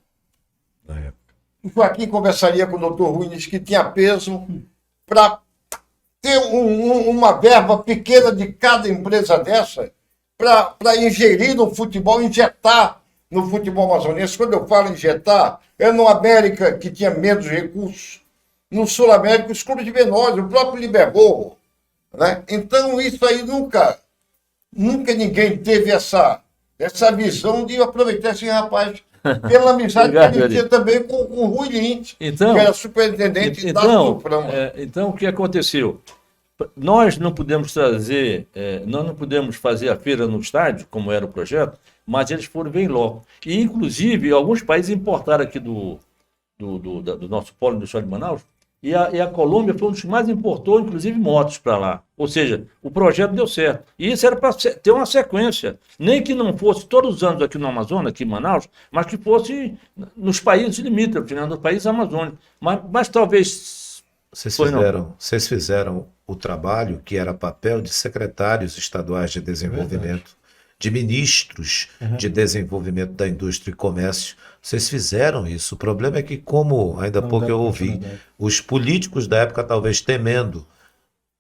S7: Na época. O Joaquim conversaria com o doutor Rui Lins, que tinha peso, para ter uma verba pequena de cada empresa dessa, para ingerir no futebol, injetar no futebol amazonense. Quando eu falo injetar, é no América, que tinha menos recursos, no Sul-América, os clubes menores, o próprio Liberborro. Né? Então, isso aí nunca ninguém teve essa visão de aproveitar esse rapaz pela amizade que ele tinha também com o Rui Lins, que era superintendente da Suframa.
S6: Então, o que aconteceu? Nós não pudemos nós não pudemos fazer a feira no estádio, como era o projeto, mas eles foram bem logo. E, inclusive, alguns países importaram aqui do nosso polo industrial de Manaus, e a Colômbia foi um dos que mais importou, inclusive, motos para lá. Ou seja, o projeto deu certo. E isso era para ter uma sequência. Nem que não fosse todos os anos aqui no Amazonas, aqui em Manaus, mas que fosse nos países limítrofes, né, nos países amazônicos. Mas talvez...
S5: Vocês fizeram o trabalho que era papel de secretários estaduais de desenvolvimento, de ministros de desenvolvimento da indústria e comércio. Vocês fizeram isso. O problema é que, como ainda há pouco eu ouvi, os políticos da época talvez temendo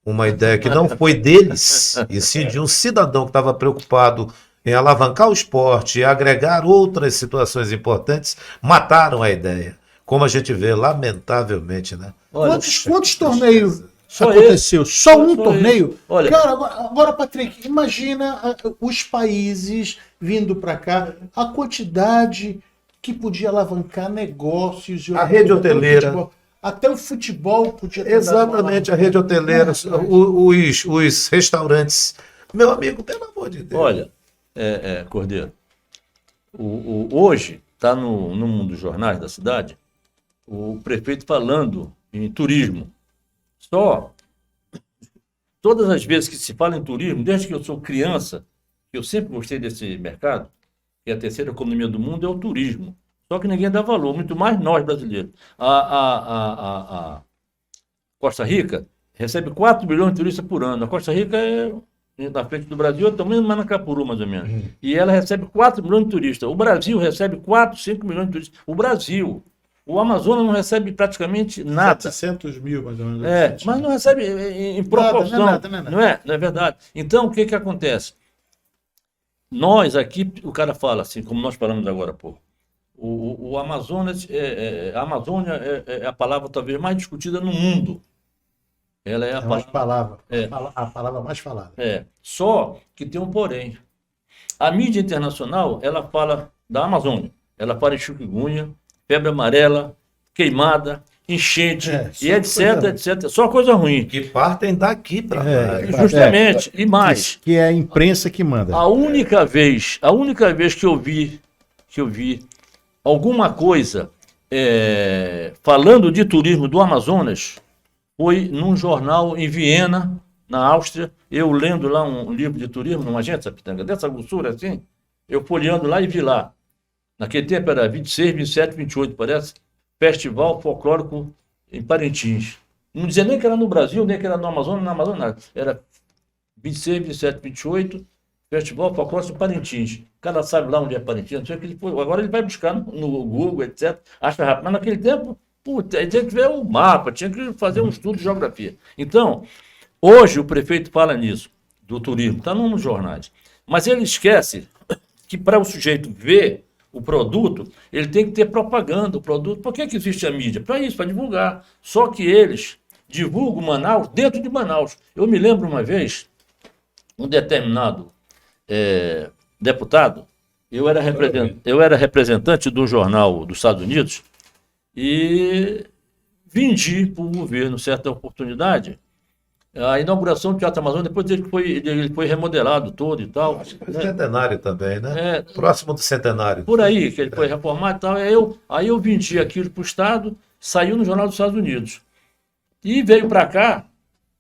S5: uma ideia que não foi deles, e sim de um cidadão que estava preocupado em alavancar o esporte e agregar outras situações importantes, mataram a ideia. Como a gente vê, lamentavelmente, né?
S4: Olha, quantos torneios aconteceu? Só um torneio?
S6: Olha,
S4: cara, agora, Patrick, imagina os países vindo para cá, a quantidade que podia alavancar negócios.
S5: A rede hoteleira.
S4: Até o futebol podia ter.
S5: Exatamente, a rede hoteleira, os restaurantes. Meu amigo, pelo amor de Deus.
S6: Olha, Cordeiro, hoje está no mundo dos jornais da cidade o prefeito falando em turismo. Todas as vezes que se fala em turismo, desde que eu sou criança, eu sempre gostei desse mercado, e a terceira economia do mundo é o turismo. Só que ninguém dá valor, muito mais nós brasileiros. A Costa Rica recebe 4 milhões de turistas por ano. A Costa Rica é na frente do Brasil, é também Manacapuru, mais ou menos. E ela recebe 4 milhões de turistas. O Brasil recebe 4, 5 milhões de turistas. O Brasil. O Amazonas não recebe praticamente nada.
S4: 700 mil, mais ou menos.
S6: Mas não recebe em proporção. Não é? Não é verdade? Então, o que que acontece? Nós aqui, o cara fala assim, como nós falamos agora há pouco, o Amazonas, a Amazônia é a palavra talvez mais discutida no mundo. Ela é a
S4: palavra. A palavra mais falada.
S6: Só que tem um porém. A mídia internacional, ela fala da Amazônia. Ela fala em chikungunya, febre amarela, queimada, enchente, e etc. Só coisa ruim.
S5: Que partem daqui para lá.
S6: Justamente, e mais.
S4: Que é a imprensa que manda.
S6: A única vez que eu vi alguma coisa falando de turismo do Amazonas foi num jornal em Viena, na Áustria, eu lendo lá um livro de turismo, numa agência pitanga, dessa grossura assim, eu folheando lá e vi lá. Naquele tempo era 26, 27, 28, parece, Festival Folclórico em Parintins. Não dizia nem que era no Brasil, nem que era no Amazonas, na Amazônia, nada. Era 26, 27, 28, Festival Folclórico em Parintins. O cara sabe lá onde é Parintins, não sei o que ele foi. Agora ele vai buscar no Google, etc. Acha rápido. Mas naquele tempo, tinha que ver o mapa, tinha que fazer um estudo de geografia. Então, hoje o prefeito fala nisso, do turismo, está nos jornais. Mas ele esquece que para o sujeito ver o produto, ele tem que ter propaganda, o produto. Por que existe a mídia? Para isso, para divulgar. Só que eles divulgam Manaus dentro de Manaus. Eu me lembro uma vez, um determinado deputado, eu era representante do jornal dos Estados Unidos e vendi para o governo, certa oportunidade, a inauguração do Teatro Amazônia, depois ele foi remodelado todo e tal.
S5: Acho que foi centenário também, né? Próximo do centenário.
S6: Por aí, que ele foi reformado e tal. Aí eu vendi aquilo para o Estado, saiu no Jornal dos Estados Unidos. E veio para cá,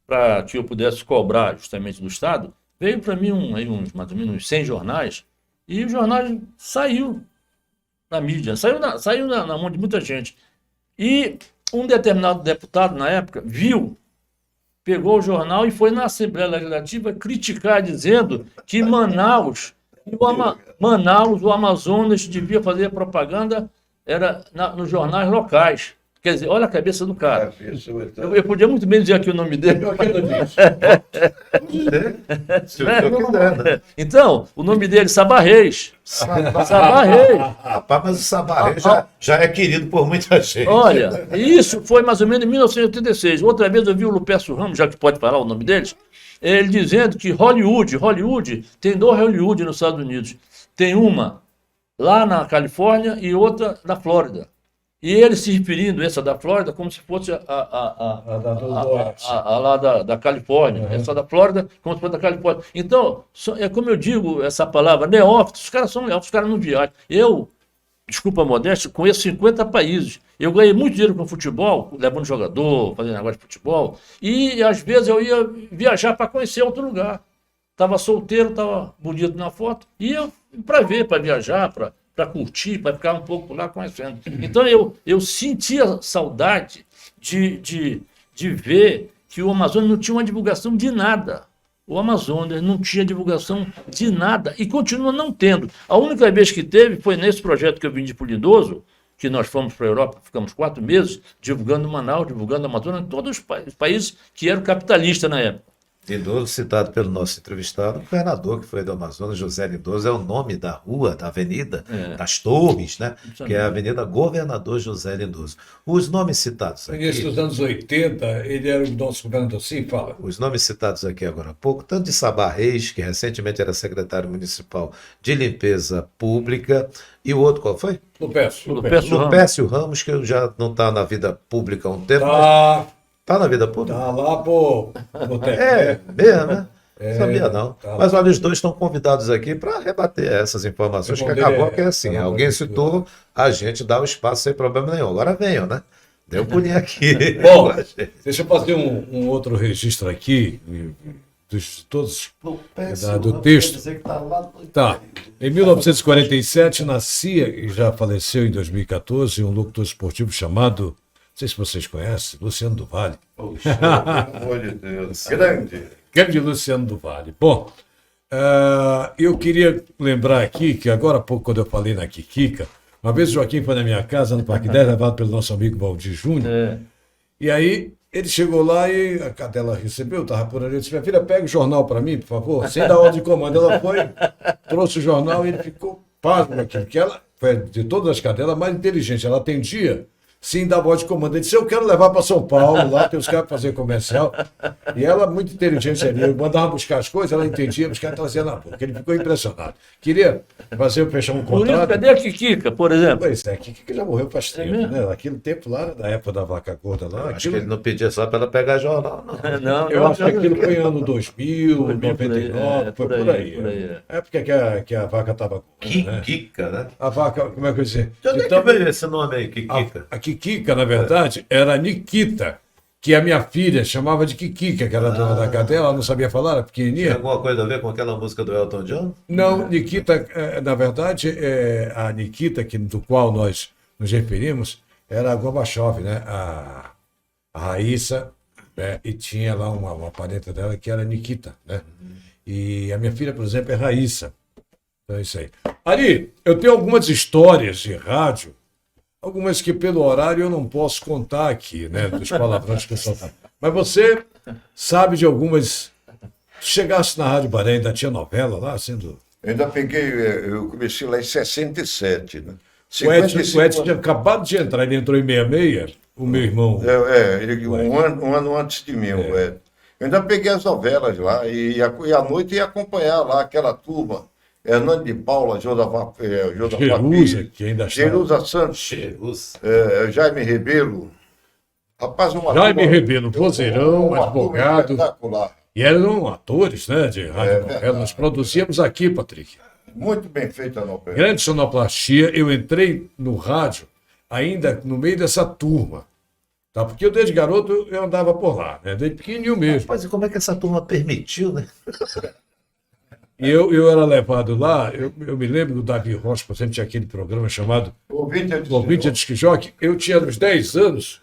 S6: para que eu pudesse cobrar justamente do Estado, veio para mim mais ou menos uns 100 jornais, e o jornal saiu na mídia, saiu na mão de muita gente. E um determinado deputado, na época, pegou o jornal e foi na Assembleia Legislativa criticar, dizendo que Manaus, o Amazonas devia fazer propaganda nos jornais locais. Quer dizer, olha a cabeça do cara. Eu podia muito bem dizer aqui o nome dele.
S5: Se o senhor quiser, né?
S6: Então, o nome dele, Sabá Reis. Sabá Reis.
S5: Rapaz, mas o Sabá Reis já é querido por muita gente.
S6: Olha, isso foi mais ou menos em 1986. Outra vez eu vi o Lupécio Ramos, já que pode falar o nome deles, ele dizendo que Hollywood, tem 2 Hollywood nos Estados Unidos. Tem uma lá na Califórnia e outra na Flórida. E ele se referindo, essa da Flórida, como se fosse lá da Califórnia. Essa da Flórida, como se fosse da Califórnia. Então, é como eu digo essa palavra, neófitos, os caras são neófitos, os caras não viajam. Eu, desculpa a modéstia, conheço 50 países. Eu ganhei muito dinheiro com futebol, levando jogador, fazendo negócio de futebol. E, às vezes, eu ia viajar para conhecer outro lugar. Estava solteiro, estava bonito na foto. Ia para ver, para viajar, para curtir, para ficar um pouco lá conhecendo. Então eu sentia saudade de ver que o Amazonas não tinha uma divulgação de nada. O Amazonas não tinha divulgação de nada e continua não tendo. A única vez que teve foi nesse projeto que eu vim de Pulidoso, que nós fomos para a Europa, ficamos 4 meses divulgando Manaus, divulgando o Amazonas, todos os países que eram capitalistas na época.
S5: Lindoso, citado pelo nosso entrevistado, o governador que foi do Amazonas, José Lindoso, é o nome da rua, da avenida, das torres, né? Que é a Avenida Governador José Lindoso. Os nomes citados aqui...
S3: Início dos anos 80, ele era o nosso governador, sim, fala.
S5: Os nomes citados aqui agora há pouco, tanto de Sabá Reis, que recentemente era secretário municipal de limpeza pública, e o outro qual foi? Lupécio Ramos, que já não está na vida pública há um tempo, Tá na vida pública?
S3: Tá lá, pô.
S5: Mesmo, né? Sabia não. Tá. Mas olha, os dois estão convidados aqui para rebater essas informações, que acabou que é assim, alguém citou, a gente dá o espaço sem problema nenhum. Agora venham, né? Deu um pulinho aqui.
S3: Bom, deixa eu fazer um outro registro aqui, todos do texto. Tá. Em 1947 nascia, e já faleceu em 2014, um locutor esportivo chamado sei se vocês conhecem, Luciano do Vale.
S7: Poxa, pelo amor de Deus. Grande.
S3: Grande Luciano do Vale. Bom, eu queria lembrar aqui que agora há pouco, quando eu falei na Kikika, uma vez o Joaquim foi na minha casa, no Parque 10, levado pelo nosso amigo Valdir Júnior, e aí ele chegou lá e a cadela recebeu, estava por ali, eu disse, minha filha, pega o jornal para mim, por favor, sem dar ordem de comando. Ela foi, trouxe o jornal e ele ficou pasmo naquilo, que ela foi de todas as cadelas mais inteligente, ela atendia sem dar voz de comando. Ele disse, eu quero levar para São Paulo, lá tem os caras para fazer comercial. E ela, muito inteligente ali, eu mandava buscar as coisas, ela entendia, os caras traziam na boca. Ele ficou impressionado. Queria fechar um
S6: Por isso,
S3: contrato.
S6: cadê a Kikika, por exemplo?
S3: Pois é, que já morreu faz tempo, né? Naquele tempo lá, da época da vaca gorda lá.
S5: Acho que ele não pedia só para ela pegar jornal, não.
S6: Não,
S3: Eu acho que aquilo foi ano 2000, 99, foi por aí.
S6: por aí.
S3: É porque que a vaca estava gorda, né?
S5: Kikika, né?
S3: A vaca, como é que eu ia dizer?
S5: De onde é que veio esse nome aí, Kikika?
S3: A Kikika, na verdade, era a Nikita, que a minha filha chamava de Kikika, que era dona da cadela, ela não sabia falar, era
S5: Tem
S3: pequenininha.
S5: alguma coisa a ver com aquela música do Elton John?
S3: Não, Nikita, na verdade, a Nikita, do qual nós nos referimos, era a Gorbachev, né? A Raíssa, né? E tinha lá uma parenta dela que era Nikita, né? E a minha filha, por exemplo, é Raíssa. Então é isso aí. Ari, eu tenho algumas histórias de rádio, algumas que pelo horário eu não posso contar aqui, né? Dos palavrões que eu solto. Mas você sabe de algumas. Chegasse na Rádio Baré, ainda tinha novela lá, sendo.
S7: Eu ainda peguei, eu comecei lá em 67, né?
S3: O Edson
S7: 55
S3: tinha acabado de entrar, ele entrou em 66, o meu irmão.
S7: ele, um ano antes de mim, o Ed. Eu ainda peguei as novelas lá e à noite ia acompanhar lá aquela turma. Hernando de Paula, Josafá
S3: Jerusa, que ainda está.
S7: Jerusa Santos,
S5: Jerusa.
S7: Jaime Ribeiro. Rapaz,
S3: Jaime Ribeiro, vozeirão,
S7: uma turma
S3: advogado.
S7: espetacular.
S3: E eram atores, né, de rádio novela.
S7: verdade.
S3: Nós produzíamos aqui, Patrick.
S7: Muito bem feita a novela.
S3: Grande sonoplastia. Eu entrei no rádio ainda no meio dessa turma. Tá? Porque eu, desde garoto, eu andava por lá, né? Desde pequenininho mesmo.
S5: Mas e como é que essa turma permitiu, né?
S3: E eu era levado lá, eu me lembro do Davi Rocha, por exemplo, tinha aquele programa chamado Ouvinte de Esquijoque. Eu tinha uns 10 anos,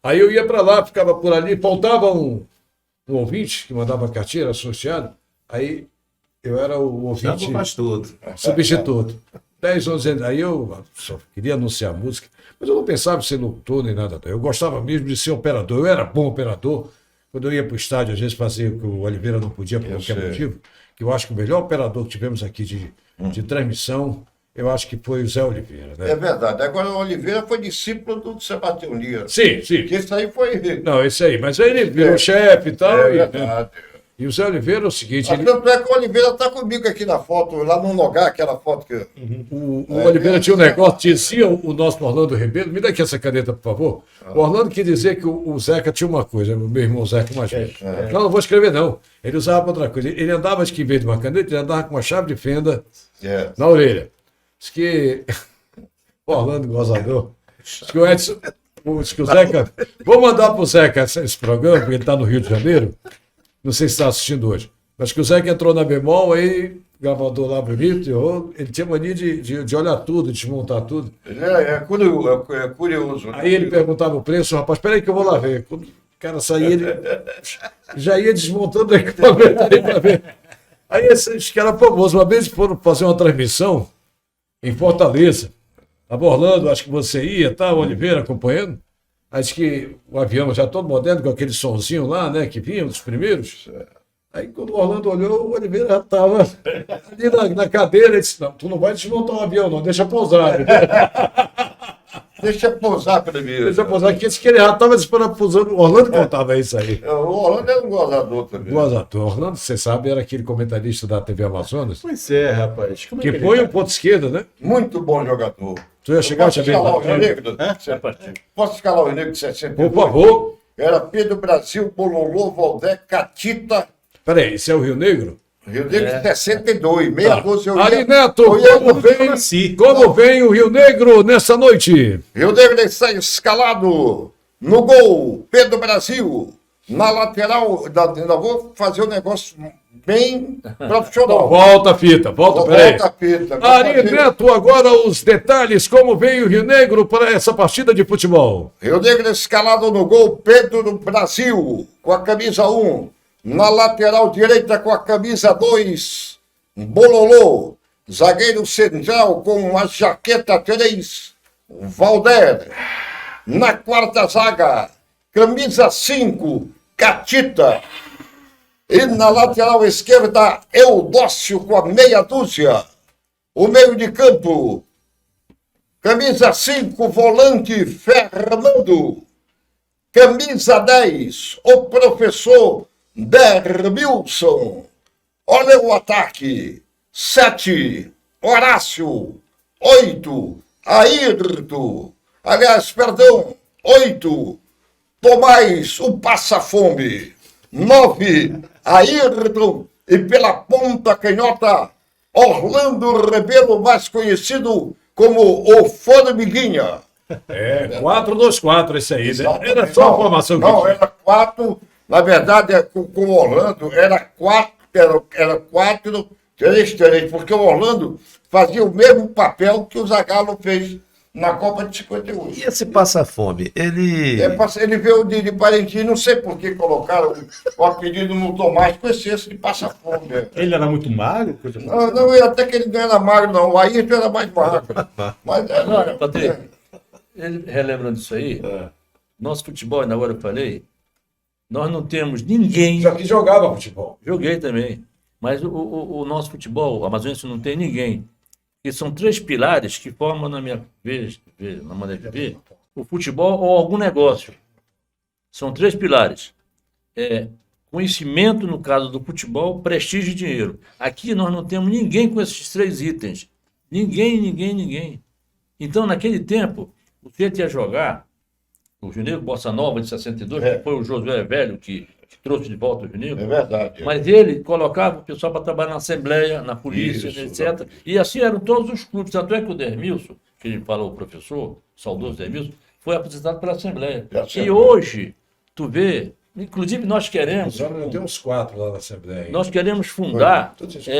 S3: aí eu ia para lá, ficava por ali, faltava um ouvinte que mandava cartinha, era associado, aí eu era o ouvinte
S5: Já faz tudo.
S3: substituto. 10, 11 anos, aí eu só queria anunciar música, mas eu não pensava em ser locutor nem nada. Eu gostava mesmo de ser operador, eu era bom operador. Quando eu ia para o estádio, às vezes fazia o que o Oliveira não podia por qualquer motivo, que eu acho que o melhor operador que tivemos aqui de transmissão, eu acho que foi o Zé Oliveira. Né?
S7: É verdade. Agora, o Oliveira foi discípulo do Sebastião Lira.
S3: Sim, sim.
S7: Que isso aí foi...
S3: Não, esse aí. Mas aí ele virou chefe e tal.
S7: É
S3: e,
S7: verdade.
S3: e o Zé Oliveira é o seguinte, ele,
S7: Tanto é que o Oliveira está comigo aqui na foto, lá no Nogá, aquela foto que...
S3: o Oliveira tinha um negócio, dizia o nosso Orlando Ribeiro, me dá aqui essa caneta, por favor. O Orlando quis dizer que o Zeca tinha uma coisa, o meu irmão Zeca mais velho. Não vou escrever não. Ele usava para outra coisa. Ele andava, acho que em vez de uma caneta, ele andava com uma chave de fenda na orelha. Diz que o Orlando gozador. Diz que o Edson, diz que o Zeca... Vou mandar para o Zeca esse programa, porque ele está no Rio de Janeiro. Não sei se está assistindo hoje. Mas que o Zeca entrou na bemol, aí, gravador lá bonito, ele tinha mania de olhar tudo, de desmontar tudo.
S7: É curioso. Né?
S3: Aí ele perguntava o preço, o rapaz, espera aí que eu vou lá ver. Quando o cara saía, ele já ia desmontando o equipamento aí para ver. Aí esse que era famoso. Uma vez foram fazer uma transmissão em Fortaleza. Estava Orlando, acho que você ia, tá, o Oliveira acompanhando. Acho que o avião já todo moderno, com aquele sonzinho lá, né, que vinha dos primeiros. Aí quando o Orlando olhou, o Oliveira já estava ali na cadeira. Ele disse, não, tu não vai desmontar o avião, não, deixa pousar.
S7: Deixa pousar primeiro.
S3: Deixa pousar, que esse que ele já estava esperando pousando. O Orlando contava isso aí.
S7: O Orlando é um gozador também.
S3: Gozador. Orlando, você sabe, era aquele comentarista da TV Amazonas,
S4: Pois é, rapaz. Como é
S3: que
S4: ele
S3: foi
S4: tá?
S3: o ponto esquerda, né?
S7: Muito bom jogador.
S3: Tu ia chegar,
S7: Posso escalar o Rio
S3: Xavier?
S7: Negro? Posso escalar o Rio Negro de 62?
S3: Por favor.
S7: Era Pedro Brasil, Bololô, Valdé, Catita.
S3: Peraí, esse é o Rio Negro?
S7: Rio Negro de 62, 62 eu
S3: Ari
S7: ia...
S3: Neto,
S7: eu ia
S3: como vem o Rio Negro nessa noite?
S7: Rio Negro sai escalado. No gol, Pedro Brasil. Na lateral, ainda vou fazer um negócio bem
S3: Então,
S7: profissional.
S3: volta a fita, peraí.
S7: Volta a fita.
S3: Ari Neto, agora os detalhes, como veio o Rio Negro para essa partida de futebol.
S7: Rio Negro escalado no gol, Pedro do Brasil, com a camisa 1. Na lateral direita, com a camisa 2, Bololô. Zagueiro central, com a jaqueta 3, Valder. Na quarta zaga, camisa 5, Catita. E na lateral esquerda, Eudócio com a meia dúzia. O meio de campo, camisa 5, volante Fernando. Camisa 10, o professor Dermilson. Olha o ataque. 7, Horácio. 8, Ayrton. Aliás, perdão, 8, Tomás, o passa-fome. 9, Ayrton. E pela ponta canhota, Orlando Rebelo, mais conhecido como o Formiguinha.
S3: 4-2-4 esse aí, né?
S7: Exatamente.
S3: Era só a formação que
S7: Não,
S3: tinha.
S7: era 4. Na verdade, com o Orlando, era 4, era 4-3-3, porque o Orlando fazia o mesmo papel que o Zagallo fez na Copa de 58.
S5: E esse passa-fome, ele...
S7: Ele veio de Parintins, não sei por que colocaram o apelido no Tomás com esse de passa-fome.
S4: Ele era muito magro? Coisa...
S7: Não, até que ele não era magro, não. O Ayrton era mais magro. Mas
S6: Não, Patrícia, ele relembrando disso aí, nosso futebol, ainda agora eu falei, nós não temos ninguém.
S3: Já que jogava futebol.
S6: Joguei também. Mas o nosso futebol, o amazonense, não tem ninguém. Que são 3 pilares que formam, na minha vez, na maneira de ver, o futebol ou algum negócio. São 3 pilares. Conhecimento, no caso do futebol, prestígio e dinheiro. Aqui nós não temos ninguém com esses 3 itens. Ninguém. Então, naquele tempo, o que ia jogar, o Rio Negro Bossa Nova de 62, que foi o Josué Velho que trouxe de volta o Rio Negro.
S7: é verdade.
S6: Mas ele colocava o pessoal para trabalhar na Assembleia, na polícia,
S7: Isso,
S6: etc. E assim eram todos os clubes. Tanto é que o Dermilson, que ele falou, o professor, o saudoso Dermilson, foi apresentado pela Assembleia. E hoje, tu vê, inclusive nós queremos...
S3: Tem uns 4 lá na Assembleia.
S6: Nós queremos fundar,
S3: Tudo isso.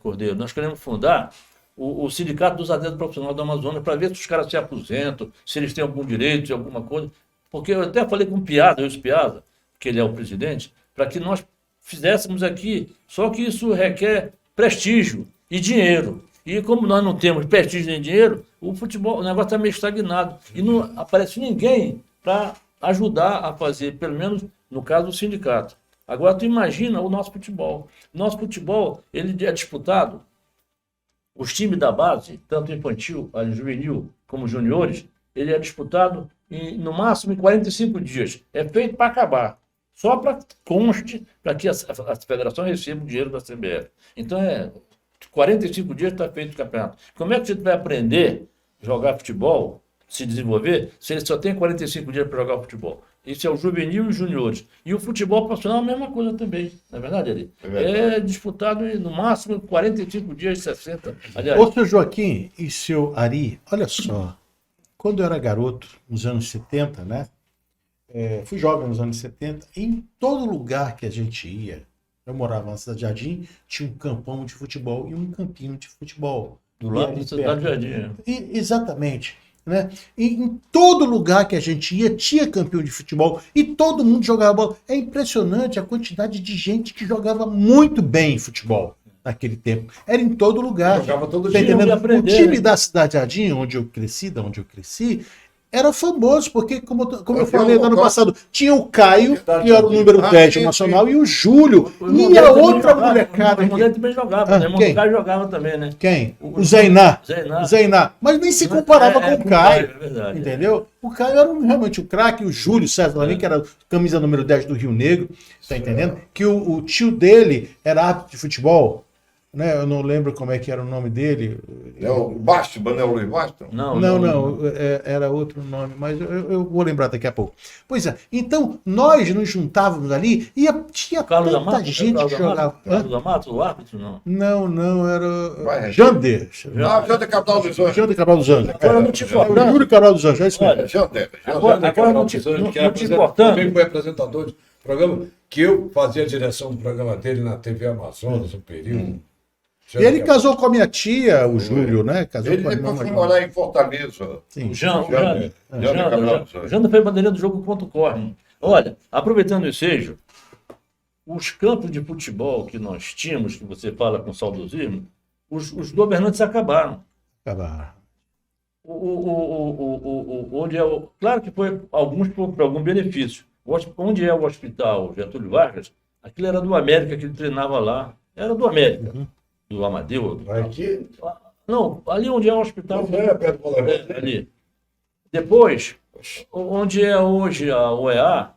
S6: Cordeiro, nós queremos fundar o Sindicato dos Atletas Profissionais do Amazonas para ver se os caras se aposentam, se eles têm algum direito, alguma coisa. Porque eu até falei com o Piazza, que ele é o presidente, para que nós fizéssemos aqui. Só que isso requer prestígio e dinheiro. E como nós não temos prestígio nem dinheiro, o futebol, o negócio está meio estagnado. E não aparece ninguém para ajudar a fazer, pelo menos no caso do sindicato. Agora, tu imagina o nosso futebol. Nosso futebol, ele é disputado. Os times da base, tanto infantil, juvenil, como juniores, ele é disputado no máximo em 45 dias. É feito para acabar. Só para conste, para que a federação receba o dinheiro da CBF. Então, 45 dias está feito o campeonato. Como é que você vai aprender a jogar futebol, se desenvolver, se ele só tem 45 dias para jogar futebol? Isso é o juvenil e os juniores. E o futebol profissional é a mesma coisa também. Não é verdade, Ari? É disputado no máximo 45 dias, 60. Aliás,
S4: Ô, seu Joaquim e seu Ari, olha só. Quando eu era garoto, nos anos 70, né? Fui jovem nos anos 70, em todo lugar que a gente ia, eu morava na Cidade Jardim, tinha um campão de futebol e um campinho de futebol.
S6: do lado da Cidade Jardim.
S4: Exatamente. Né? E em todo lugar que a gente ia, tinha campeão de futebol e todo mundo jogava bola. É impressionante a quantidade de gente que jogava muito bem futebol naquele tempo. Era em todo lugar.
S3: Jogava todo
S4: Tá
S3: dia.
S4: entendendo?
S6: Aprender,
S4: O time
S6: né?
S4: da Cidade Jardim, onde eu cresci, era famoso, porque, como eu falei no ano passado, tinha o Caio, que era o número 10 do Nacional, e o Júlio, e a outra molecada
S6: O
S4: aqui.
S6: irmão também jogava,
S4: Ah,
S6: né? O irmão
S4: quem?
S6: do Caio jogava também, né?
S4: Quem? O Zainá.
S6: Zainá.
S4: Zainá. Mas nem se comparava com o Caio.
S6: É verdade.
S4: Entendeu? O Caio era realmente o craque, o Júlio César Lalim, que era camisa número 10 do Rio Negro, tá entendendo? Que o tio dele era árbitro de futebol. né? Eu não lembro como é que era o nome dele.
S7: É o Bastman, né? O Luiz Bastman?
S4: Não, era outro nome, mas eu vou lembrar daqui a pouco. Pois é, então nós nos juntávamos ali e tinha
S6: Carlos
S4: tanta
S6: Amato?
S4: gente
S6: Carlos
S4: que jogava.
S6: Amato? Carlos Amato, o árbitro, não.
S4: Não, era
S7: Vai,
S4: Jander.
S7: Ah, Jander Cabral dos Anjos.
S4: Jander Cabral dos Anjos.
S6: Agora não te
S4: É,
S6: importando.
S4: o Júlio Cabral dos Anjos, é isso mesmo.
S6: Olha,
S7: Jander.
S6: agora não te importando.
S3: Também foi apresentador de programa que eu fazia a direção do programa dele na TV Amazonas, um período.
S4: E ele casou com a minha tia, o Júlio, né? Casou
S7: Ele
S4: com a irmã
S7: depois foi
S4: mais nova.
S7: morar em Fortaleza.
S4: Sim.
S6: O Jander
S7: Cabral dos Anjos.
S6: foi bandeirinha do jogo contra o Corne. Olha, aproveitando o ensejo, os campos de futebol que nós tínhamos, que você fala com saudosismo, os governantes acabaram.
S4: Acabaram.
S6: Onde claro que foi alguns por algum benefício. Onde é o hospital Getúlio Vargas, aquilo era do América, que ele treinava lá. Era do América, do Amadeu.
S3: Aqui,
S6: Não, ali onde é o hospital.
S3: perto do Colorado.
S6: Ali. Depois, onde é hoje a UEA,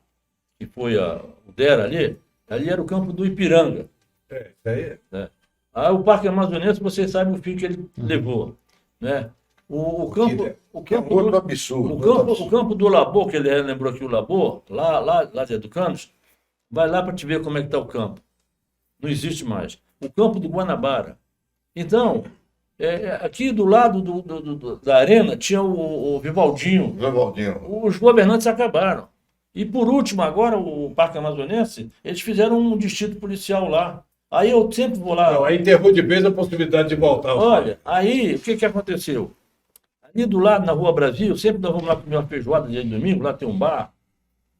S6: que foi o DERA ali era o campo do Ipiranga.
S3: Isso aí.
S6: Né? Aí o Parque Amazonense, você sabe o fim que ele levou. Né? O campo
S7: Outro
S6: do,
S7: absurdo.
S6: o campo do Labor, que ele lembrou aqui o Labor, lá de Educandos, vai lá para te ver como é que está o campo. Não existe mais. O campo do Guanabara. Então, aqui do lado da arena tinha o Vivaldinho.
S7: Vivaldinho.
S6: Os governantes acabaram. E por último, agora, o Parque Amazonense, eles fizeram um distrito policial lá. Aí eu sempre vou lá.
S3: Não, aí enterrou de vez a possibilidade de voltar.
S6: Olha, aí o que aconteceu? Ali do lado, na Rua Brasil, sempre nós vamos lá comer uma feijoada dia de domingo, lá tem um bar.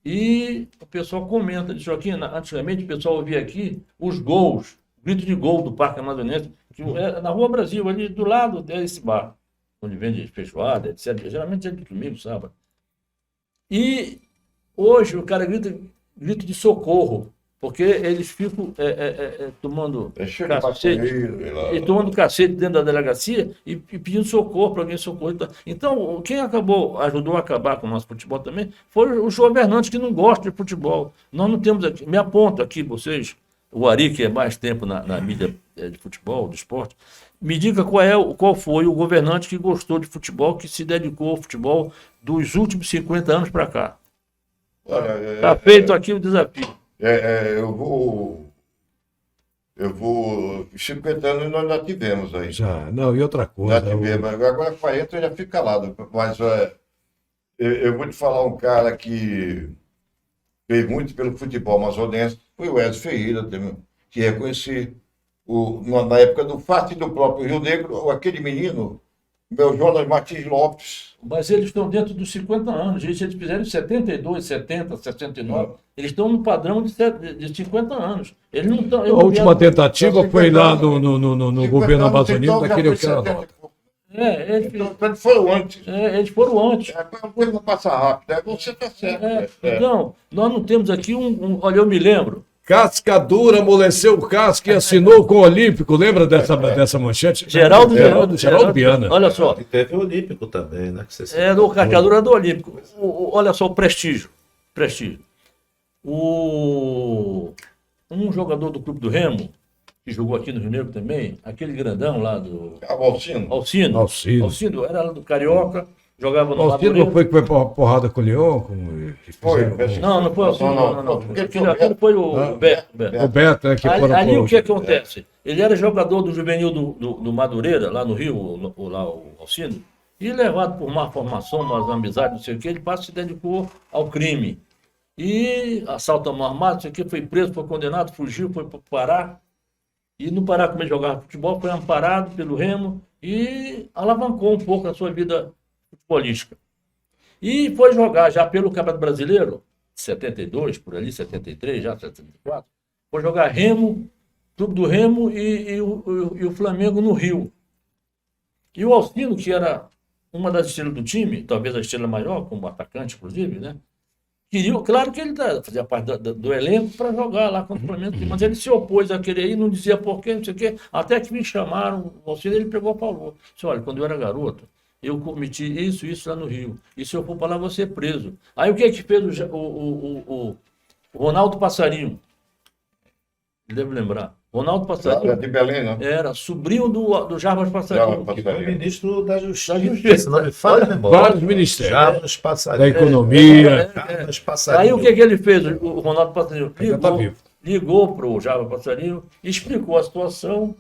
S6: E o pessoal comenta disso aqui. Antigamente o pessoal ouvia aqui os gols, o grito de gol do Parque Amazonense, que é na Rua Brasil, ali do lado desse bar, onde vende feijoada, etc. Geralmente é de domingo, sábado. E hoje o cara grito de socorro, porque eles ficam tomando cacete, e tomando cacete dentro da delegacia e pedindo socorro para alguém socorrer. Então, quem ajudou a acabar com o nosso futebol também, foram os governantes que não gostam de futebol. Nós não temos aqui, me aponta aqui vocês, o Ari, que é mais tempo na mídia de futebol, do esporte, me diga qual foi o governante que gostou de futebol, que se dedicou ao futebol dos últimos 50 anos para cá. Está feito aqui o desafio.
S7: Eu vou. 50 anos nós já tivemos aí.
S3: Já, não, e outra coisa.
S7: Já tivemos. Agora 40 já fica calado. Mas eu vou te falar um cara que fez muito pelo futebol amazonense, foi o Edson Ferreira, que reconheci na época do FAT do próprio Rio Negro, aquele menino, meu Jonas Martins Lopes.
S6: Mas eles estão dentro dos 50 anos, gente. Eles fizeram 72, 70, 69. Eles estão no padrão de 50 anos. Eles não estão.
S3: A última tentativa foi lá no governo amazonino, daquele eu quero nota.
S7: Eles foram antes.
S6: Eles foram antes.
S7: A coisa passa rápido. Você está certo.
S6: Então, nós não temos aqui olha, eu me lembro.
S3: Cascadura amoleceu o casco e assinou com o Olímpico. Lembra dessa manchete?
S6: Geraldo
S3: Viana.
S6: Olha só.
S5: E teve o Olímpico também, né?
S6: O Cascadura do Olímpico. Olha só o prestígio. Um jogador do Clube do Remo, que jogou aqui no Rio Negro também, aquele grandão lá do... Alcino. Era do Carioca, jogava no
S3: Alcino não foi que foi porrada com o Leão?
S6: Não foi Alcino, não. Aquele foi o Beto.
S3: O Beto, né?
S6: Ali o que acontece? Ele era jogador do juvenil do Madureira, lá no Rio, o Alcino, e levado por má formação, umas amizades, não sei o que, ele se dedicou ao crime. E assalto à mão armada, não sei o que, foi preso, foi condenado, fugiu, foi para o Pará. E no Pará, como ele jogava futebol, foi amparado pelo Remo e alavancou um pouco a sua vida futebolística. E foi jogar já pelo Campeonato Brasileiro, 72, por ali, 73, já 74, foi jogar Remo, Clube do Remo e o Flamengo no Rio. E o Alcino, que era uma das estrelas do time, talvez a estrela maior, como atacante, inclusive, né? Claro que ele fazia parte do elenco para jogar lá contra o Flamengo, mas ele se opôs a querer ir, não dizia porquê, não sei o quê, até que me chamaram, o Alcino, ele pegou e falou, disse, olha, quando eu era garoto, eu cometi isso lá no Rio, e se eu for para lá, vou ser preso. Aí o que fez o Ronaldo Passarinho? Ele deve lembrar. Ronaldo
S7: Era
S6: Passarinho
S7: de Belém, né?
S6: era sobrinho do Jarbas Passarinho.
S7: Jarbas
S5: Que foi
S7: Passarinho.
S5: ministro da Justiça, se não me falha a memória.
S3: Vários ministérios.
S5: Jarbas
S3: Da
S5: Passarinho.
S3: economia.
S5: Jarbas
S6: Aí
S5: Passarinho.
S6: o que ele fez? O Ronaldo Passarinho
S3: Ainda tá vivo.
S6: ligou para o Jarbas Passarinho, explicou a situação.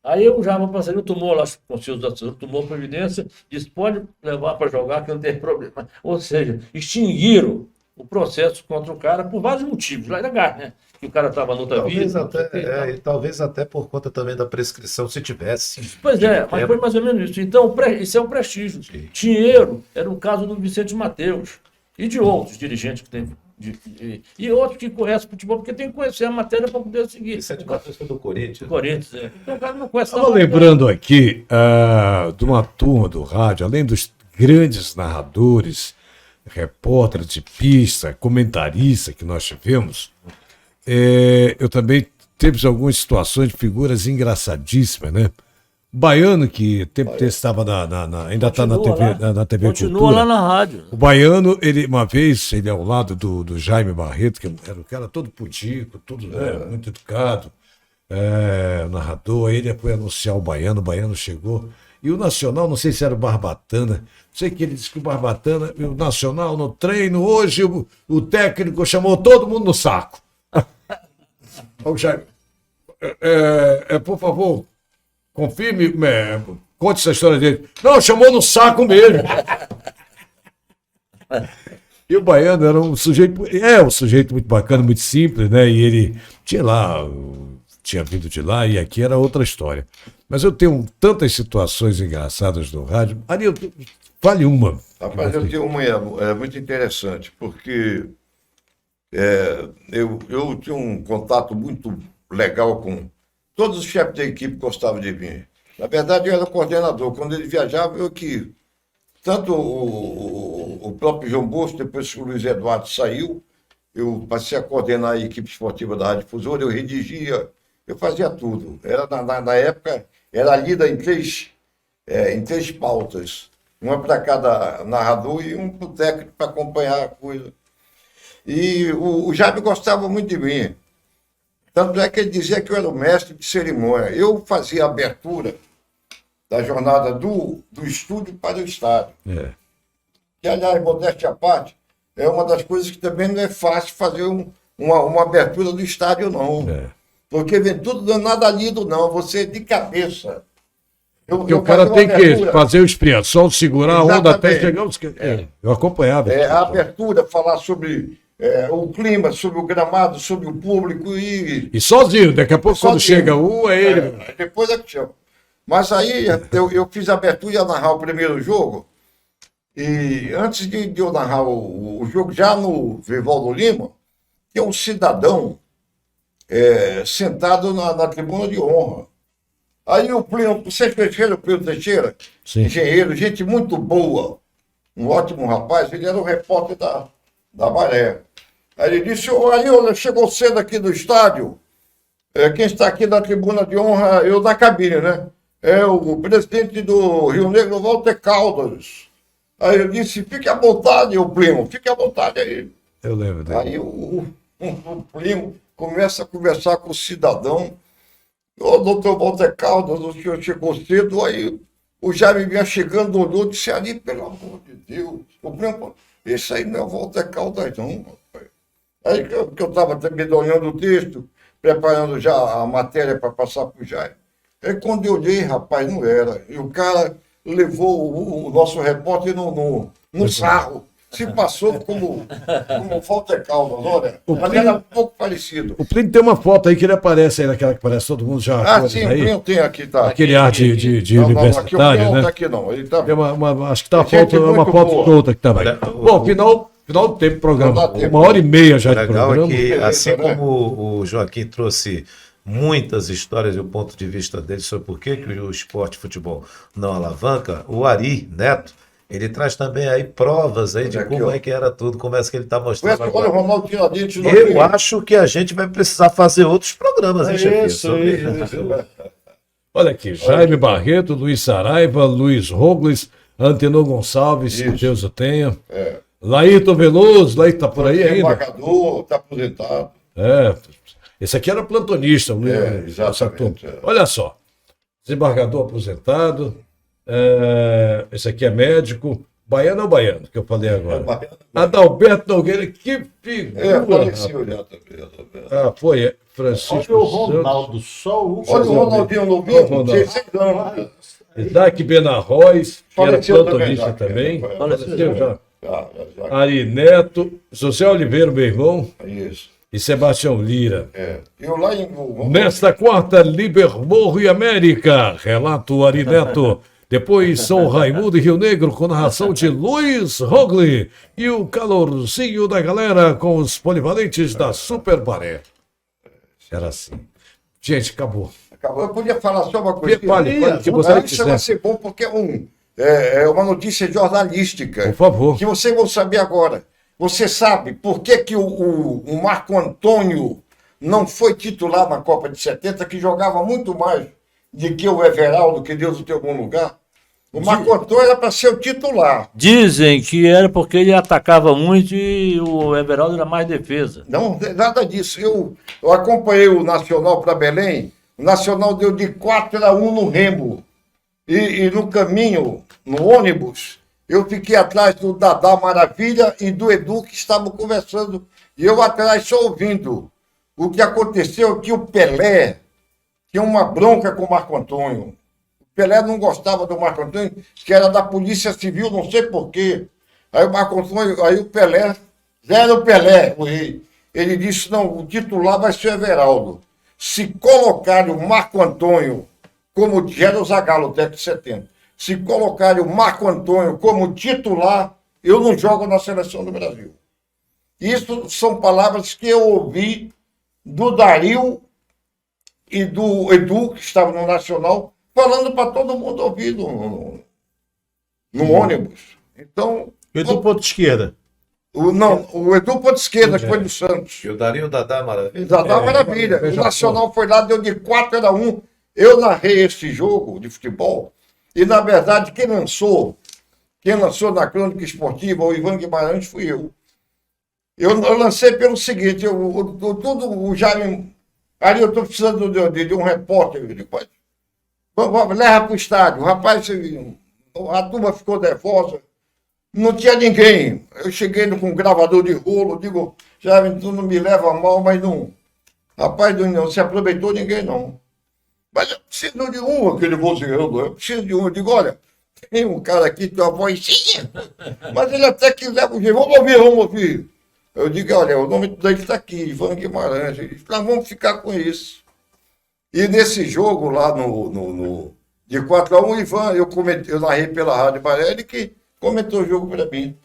S6: Aí o Jarbas Passarinho tomou lá, com seus assessores, tomou providência, disse: pode levar para jogar que não tem problema. Ou seja, extinguiram o processo contra o cara por vários motivos. Lá era gás, né? Que o cara estava no outra
S5: Talvez
S6: vida.
S5: até, e talvez até por conta também da prescrição, se tivesse.
S6: Pois é, mas foi mais ou menos isso. Então, isso é um prestígio. Dinheiro era o caso do Vicente Mateus e de outros dirigentes que tem. E outros que conhecem futebol, porque tem que conhecer a matéria para poder seguir.
S5: Vicente Matheus foi do Corinthians.
S6: Corinthians, é. Então o cara não conhece
S3: Estava lembrando aqui de uma turma do rádio, além dos grandes narradores, repórteres de pista, comentaristas que nós tivemos, eu também teve algumas situações de figuras engraçadíssimas, né? Baiano, que tempo desse estava ainda está na TV, na TV
S6: Continua
S3: Cultura.
S6: lá na rádio.
S3: O Baiano, uma vez, ele ao lado do Jaime Barreto, que era um cara todo pudico, todo muito educado, narrador, aí ele foi anunciar o Baiano chegou, e o Nacional, não sei se era o Barbatana, sei que ele disse que o Barbatana, o Nacional no treino, hoje o técnico chamou todo mundo no saco. Ô Jaime, por favor, confirme, conte essa história dele. Não, chamou no saco mesmo. E o Baiano era um sujeito muito bacana, muito simples, né? E ele tinha vindo de lá e aqui era outra história. Mas eu tenho tantas situações engraçadas no rádio. Ali, fale uma.
S7: Rapaz, eu tenho uma muito interessante, porque eu tinha um contato muito legal com todos os chefes da equipe que gostavam de mim. Na verdade, eu era coordenador. Quando ele viajava, tanto o próprio João Bosco, depois que o Luiz Eduardo saiu, eu passei a coordenar a equipe esportiva da Rádio Difusora, eu redigia, eu fazia tudo. Era, na época, era lida em três pautas. Uma para cada narrador e um para o técnico para acompanhar a coisa. E o Jaime gostava muito de mim. Tanto é que ele dizia que eu era o mestre de cerimônia. Eu fazia a abertura da jornada do estúdio para o estádio. Que, aliás, modéstia à parte, é uma das coisas que também não é fácil fazer uma abertura do estádio, não. Porque vem tudo nada lido, não. Você de cabeça.
S3: Porque o cara tem que fazer o expiação, segurar a onda até chegar os... Eu acompanhava.
S7: A abertura, falar sobre o clima, sobre o gramado, sobre o público e
S3: sozinho, daqui a pouco quando chega é ele.
S7: Depois é que chama. Mas aí eu fiz a abertura e ia narrar o primeiro jogo. E antes de eu narrar o jogo, já no Vivaldo Lima, tinha um cidadão sentado na tribuna de honra. Aí o Plínio, vocês conheceram o Plínio Teixeira?
S3: Sim.
S7: Engenheiro, gente muito boa, um ótimo rapaz, ele era o repórter da Maré. Aí ele disse: olha, chegou cedo aqui do estádio, quem está aqui na tribuna de honra, eu da cabine, né? É o presidente do Rio Negro, Walter Caldas. Aí eu disse: fique à vontade, o primo, fique à vontade aí.
S3: Eu lembro dele.
S7: Aí o primo começa a conversar com o cidadão. Ô, doutor Walter Caldas, o senhor chegou cedo, aí o Jaime vinha chegando, olhou, disse: ali, pelo amor de Deus, o primo, esse aí não é o Walter Caldas, não, rapaz. Aí que eu estava também olhando o texto, preparando já a matéria para passar para o Jaime. Aí quando eu olhei, rapaz, não era. E o cara levou o nosso repórter no sarro. Se passou como Walter Caldas, olha. Mas era um pouco parecido.
S3: O Plínio tem uma foto aí que ele aparece aí, naquela que aparece todo mundo já.
S7: Sim, o Plínio tem aqui, tá.
S3: Aquele ar de universitário,
S7: não,
S3: né?
S7: não tá aqui não. Ele tá...
S3: Acho que tá uma foto solta aqui também. Bom, final do tempo do programa. 1h30 já de
S5: legal
S3: programa.
S5: É que, assim como o Joaquim trouxe muitas histórias do ponto de vista dele sobre por que o esporte futebol não alavanca, o Ari Neto, ele traz também aí provas aí de
S7: aqui,
S5: como é que era tudo, como é que ele está mostrando
S7: Olha o
S5: agora.
S7: Ronaldo Tiradentes.
S5: Eu acho que a gente vai precisar fazer outros programas, hein, chefe?
S7: Isso.
S3: Olha aqui, Jaime Barreto, Luiz Saraiva, Luiz Rogles, Antenor Gonçalves, que Deus o tenha. Laírton Veloso, Laírton tá por aí ainda?
S7: Embargador, está aposentado.
S3: Esse aqui era plantonista, né?
S7: Exatamente.
S3: Olha só, desembargador aposentado, esse aqui é médico, baiano ou baiano, que eu falei agora?
S7: Baiano.
S3: Adalberto Nogueira, que figura!
S7: Faleceu já também.
S3: Foi Francisco
S4: Olha o
S3: Santos.
S4: Ronaldo, só o.
S7: Olha o Ronaldinho novinho, 16 anos.
S3: Isaac Benarroz, que era
S7: Faleceu
S3: plantonista
S7: também,
S3: também.
S6: Faleceu
S3: Já.
S7: Já.
S3: Ari Neto, José Oliveira, meu irmão,
S7: Isso.
S3: e Sebastião Lira.
S7: Eu lá em...
S3: Nesta quarta, Libermorro e América, relato Ari Neto. Depois São Raimundo e Rio Negro, com narração de Luiz Rogli. E o calorzinho da galera com os polivalentes da Super Baré. Era assim. Gente, acabou.
S7: Eu podia falar só uma coisa.
S3: Fale o que você
S7: Isso vai
S3: quiser.
S7: ser bom porque é uma notícia jornalística.
S3: Por favor.
S7: Que vocês vão saber agora. Você sabe por que o Marco Antônio não foi titular na Copa de 70, que jogava muito mais do que o Everaldo, que Deus o tem em algum lugar? O Marco Antônio era para ser o titular.
S6: Dizem que era porque ele atacava muito e o Everaldo era mais defesa.
S7: Não, nada disso. Eu acompanhei o Nacional para Belém. O Nacional deu de 4-1 no Remo. E no caminho, no ônibus, eu fiquei atrás do Dadá Maravilha e do Edu, que estavam conversando. E eu atrás só ouvindo. O que aconteceu é que o Pelé tinha uma bronca com o Marco Antônio. O Pelé não gostava do Marco Antônio, que era da Polícia Civil, não sei porquê. Aí o Marco Antônio, aí o Pelé, zero Pelé, o rei. Ele disse, não, o titular vai ser o Everaldo. Se colocarem o Marco Antônio como era o Zagallo, técnico de 70, se colocarem o Marco Antônio como titular, eu não jogo na seleção do Brasil. Isso são palavras que eu ouvi do Dario e do Edu, que estavam no Nacional, falando para todo mundo ouvir no ônibus. Então...
S4: O Edu ponto esquerda.
S7: O Edu ponto esquerda, que foi do Santos.
S5: E o Dario Dadá Maravilha.
S7: Dadá Maravilha. O Nacional foi lá, deu de 4-1. Eu narrei esse jogo de futebol e, na verdade, quem lançou na crônica esportiva, o Ivan Guimarães, fui eu. Eu lancei pelo seguinte, o Jaime... Ali eu estou precisando de um repórter. Eu digo, leva para o estádio. O rapaz, a turma ficou nervosa. Não tinha ninguém. Eu cheguei com um gravador de rolo, digo, Jaime, tu não me leva mal, mas não... Rapaz, não se aproveitou ninguém, não. Mas eu preciso de um, aquele vozeirão, eu preciso de um. Eu digo, olha, tem um cara aqui que tem uma vozinha, mas ele até que leva o jeito. Vamos ouvir. Eu digo, olha, o nome dele está aqui, Ivan Guimarães. Ele disse, nós vamos ficar com isso. E nesse jogo lá de 4-1, Ivan, eu narrei pela Rádio Barelli, que comentou o jogo para mim.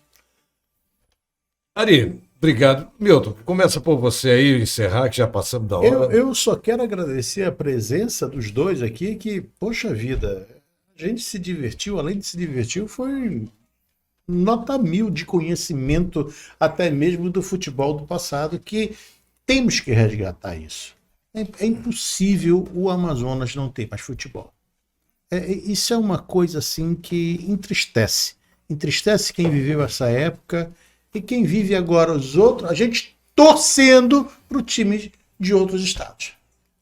S3: Ari, obrigado. Milton, começa por você aí, encerrar, que já passamos da hora.
S4: Eu só quero agradecer a presença dos dois aqui, que, poxa vida, a gente se divertiu, além de se divertir, foi nota 1000 de conhecimento, até mesmo do futebol do passado, que temos que resgatar isso. É impossível o Amazonas não ter mais futebol. Isso é uma coisa assim que entristece. Entristece quem viveu essa época e quem vive agora os outros, a gente torcendo para o time de outros estados.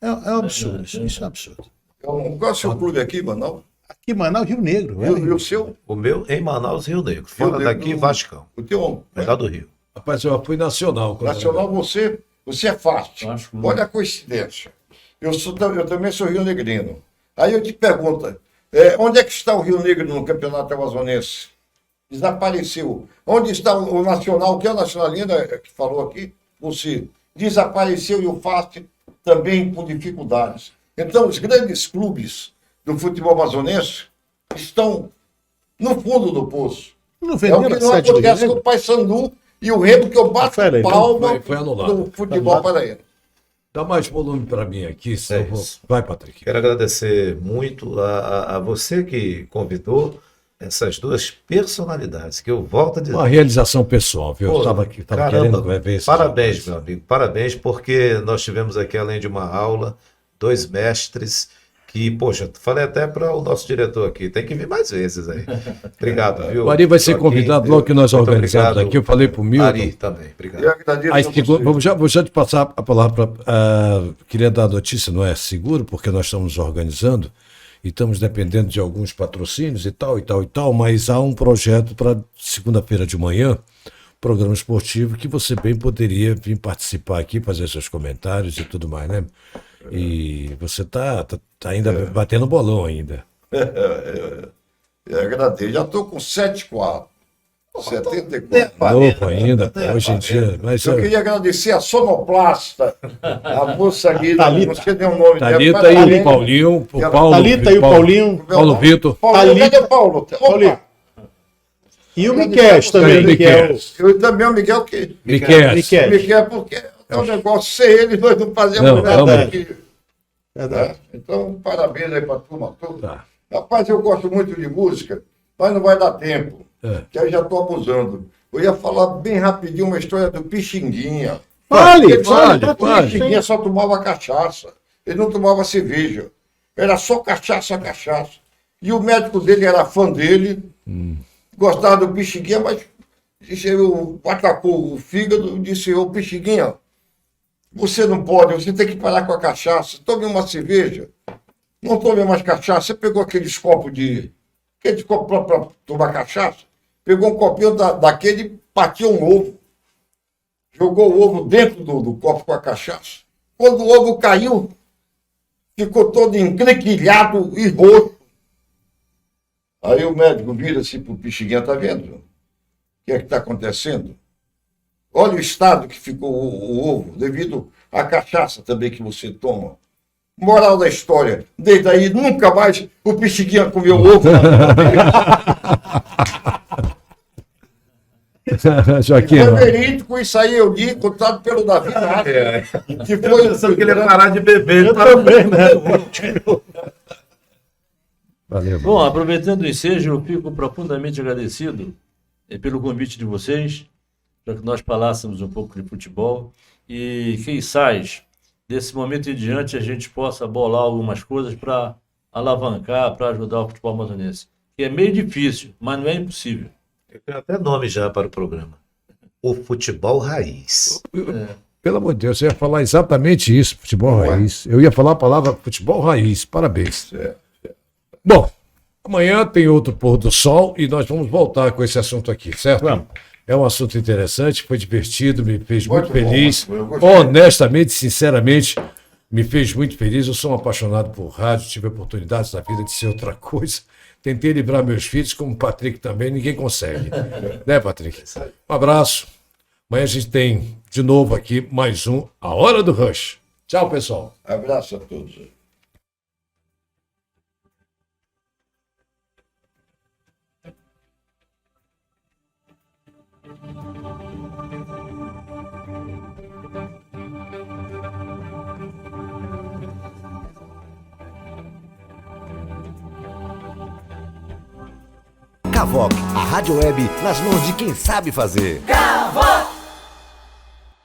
S4: É um absurdo, isso é um absurdo.
S7: Qual é o seu clube aqui, Manaus?
S4: Aqui em Manaus, Rio Negro.
S7: E o seu?
S5: O meu em Manaus, Rio Negro. Fora
S7: Negro,
S5: daqui, Vascão.
S7: O teu?
S5: Melhor do Rio.
S3: Rapaz, eu fui nacional.
S7: Nacional, você é fácil.
S6: Vasco.
S7: Olha a coincidência. Eu também sou rio-negrino. Aí eu te pergunto, onde é que está o Rio Negro no Campeonato Amazonense? Desapareceu. Onde está o Nacional, que é o Nacionalina que falou aqui? Você desapareceu e o FAST também com dificuldades. Então, os grandes clubes do futebol amazonense estão no fundo do poço.
S4: Não
S7: É o
S4: venderam
S7: que
S4: a
S7: não
S4: sede do Rio
S7: acontece com
S4: Negro?
S7: o Paysandu e o Remo, que eu bato
S4: Rafael, então,
S7: palma
S3: foi anulado.
S7: no futebol paraense.
S3: Dá mais volume para mim aqui, senão eu vou...
S5: isso.
S3: Vai, Patrick.
S5: Quero agradecer muito a você que convidou essas duas personalidades, que eu volto a dizer.
S3: Uma realização pessoal, viu? Eu
S5: Pô,
S3: estava
S5: caramba,
S3: querendo ver isso.
S5: parabéns, meu amigo, parabéns, porque nós tivemos aqui, além de uma aula, dois mestres Que, poxa, falei até para o nosso diretor aqui, tem que vir mais vezes aí. Obrigado, viu?
S3: O Ari vai ser
S5: Joaquim,
S3: convidado logo que nós
S5: muito
S3: organizamos
S5: obrigado.
S3: aqui. Eu falei pro Milton.
S5: Ari também, obrigado.
S7: Eu agradeço
S3: Aí,
S7: a vocês.
S3: vou já te passar a palavra. Queria dar a notícia, não é seguro, porque nós estamos organizando e estamos dependendo de alguns patrocínios e tal, mas há um projeto para segunda-feira de manhã, programa esportivo, que você bem poderia vir participar aqui, fazer seus comentários e tudo mais, né? E você tá ainda batendo bolão ainda.
S7: Eu agradeço. Já estou com 74. 74.
S3: Novo ainda, hoje em dia. Mas,
S7: Eu queria agradecer a sonoplasta, a moça ali,
S4: Thalita.
S7: não sei nem o nome
S3: Thalita e o Paulinho, o Paulo.
S4: Thalita e o Paulinho.
S3: Paulo Vitor.
S7: Paulo,
S4: Thalita.
S7: cadê Paulo? Opa!
S4: Paulinho. E o Miquel também,
S3: Aí,
S4: Miquel.
S7: Eu também, o Miguel, que...
S3: Miquel.
S4: Miquel.
S7: Miguel, porque é um negócio, sem ele nós não fazemos
S3: Não,
S7: nada
S3: vamos.
S7: aqui.
S4: Verdade.
S7: Né? Então, parabéns aí para a turma toda.
S3: Tá.
S7: Rapaz, eu gosto muito de música, mas não vai dar tempo, que aí já estou abusando. Eu ia falar bem rapidinho uma história do Pixinguinha.
S4: Fale,
S7: Ele
S4: fale.
S7: o Pixinguinha só tomava cachaça, ele não tomava cerveja. Era só cachaça, cachaça. E o médico dele era fã dele, gostava do Pixinguinha, mas atacou o fígado e disse: ô Pixinguinha, você não pode, você tem que parar com a cachaça, tome uma cerveja, não tome mais cachaça. Você pegou aqueles copos para tomar cachaça, pegou um copinho daquele e partiu um ovo, jogou o ovo dentro do copo com a cachaça. Quando o ovo caiu, ficou todo encrequilhado e roxo. Aí o médico vira-se para o Pixinguinha: tá vendo? O que é que está acontecendo? Olha o estado que ficou o ovo, devido à cachaça também que você toma. Moral da história, desde aí nunca mais o Pixinguinha comeu ovo.
S3: Joaquim.
S7: Foi verídico, isso aí eu li, contado pelo Davi Nath, que foi
S5: Pensando que ele ia parar de beber.
S4: Eu também, né?
S3: Valeu.
S6: Bom, aproveitando o ensejo, eu fico profundamente agradecido pelo convite de vocês, para que nós falássemos um pouco de futebol e, quem sabe, desse momento em diante a gente possa bolar algumas coisas para alavancar, para ajudar o futebol amazonense. Que é meio difícil, mas não é impossível.
S5: Eu tenho até nome já para o programa. O futebol raiz.
S3: Pelo amor de Deus, eu ia falar exatamente isso, futebol raiz. Eu ia falar a palavra futebol raiz. Parabéns. Bom, amanhã tem outro pôr do sol e nós vamos voltar com esse assunto aqui, certo?
S4: Vamos.
S3: É um assunto interessante, foi divertido, me fez muito
S7: Muito bom,
S3: feliz.
S7: eu gostei.
S3: Honestamente, sinceramente, me fez muito feliz. Eu sou um apaixonado por rádio, tive oportunidades na vida de ser outra coisa. Tentei livrar meus filhos, como o Patrick também, ninguém consegue. Né, Patrick? Um abraço. Amanhã a gente tem de novo aqui mais um A Hora do Rush. Tchau, pessoal.
S7: Abraço a todos.
S1: Cavoc, a rádio web nas mãos de quem sabe fazer.
S2: Cavoque!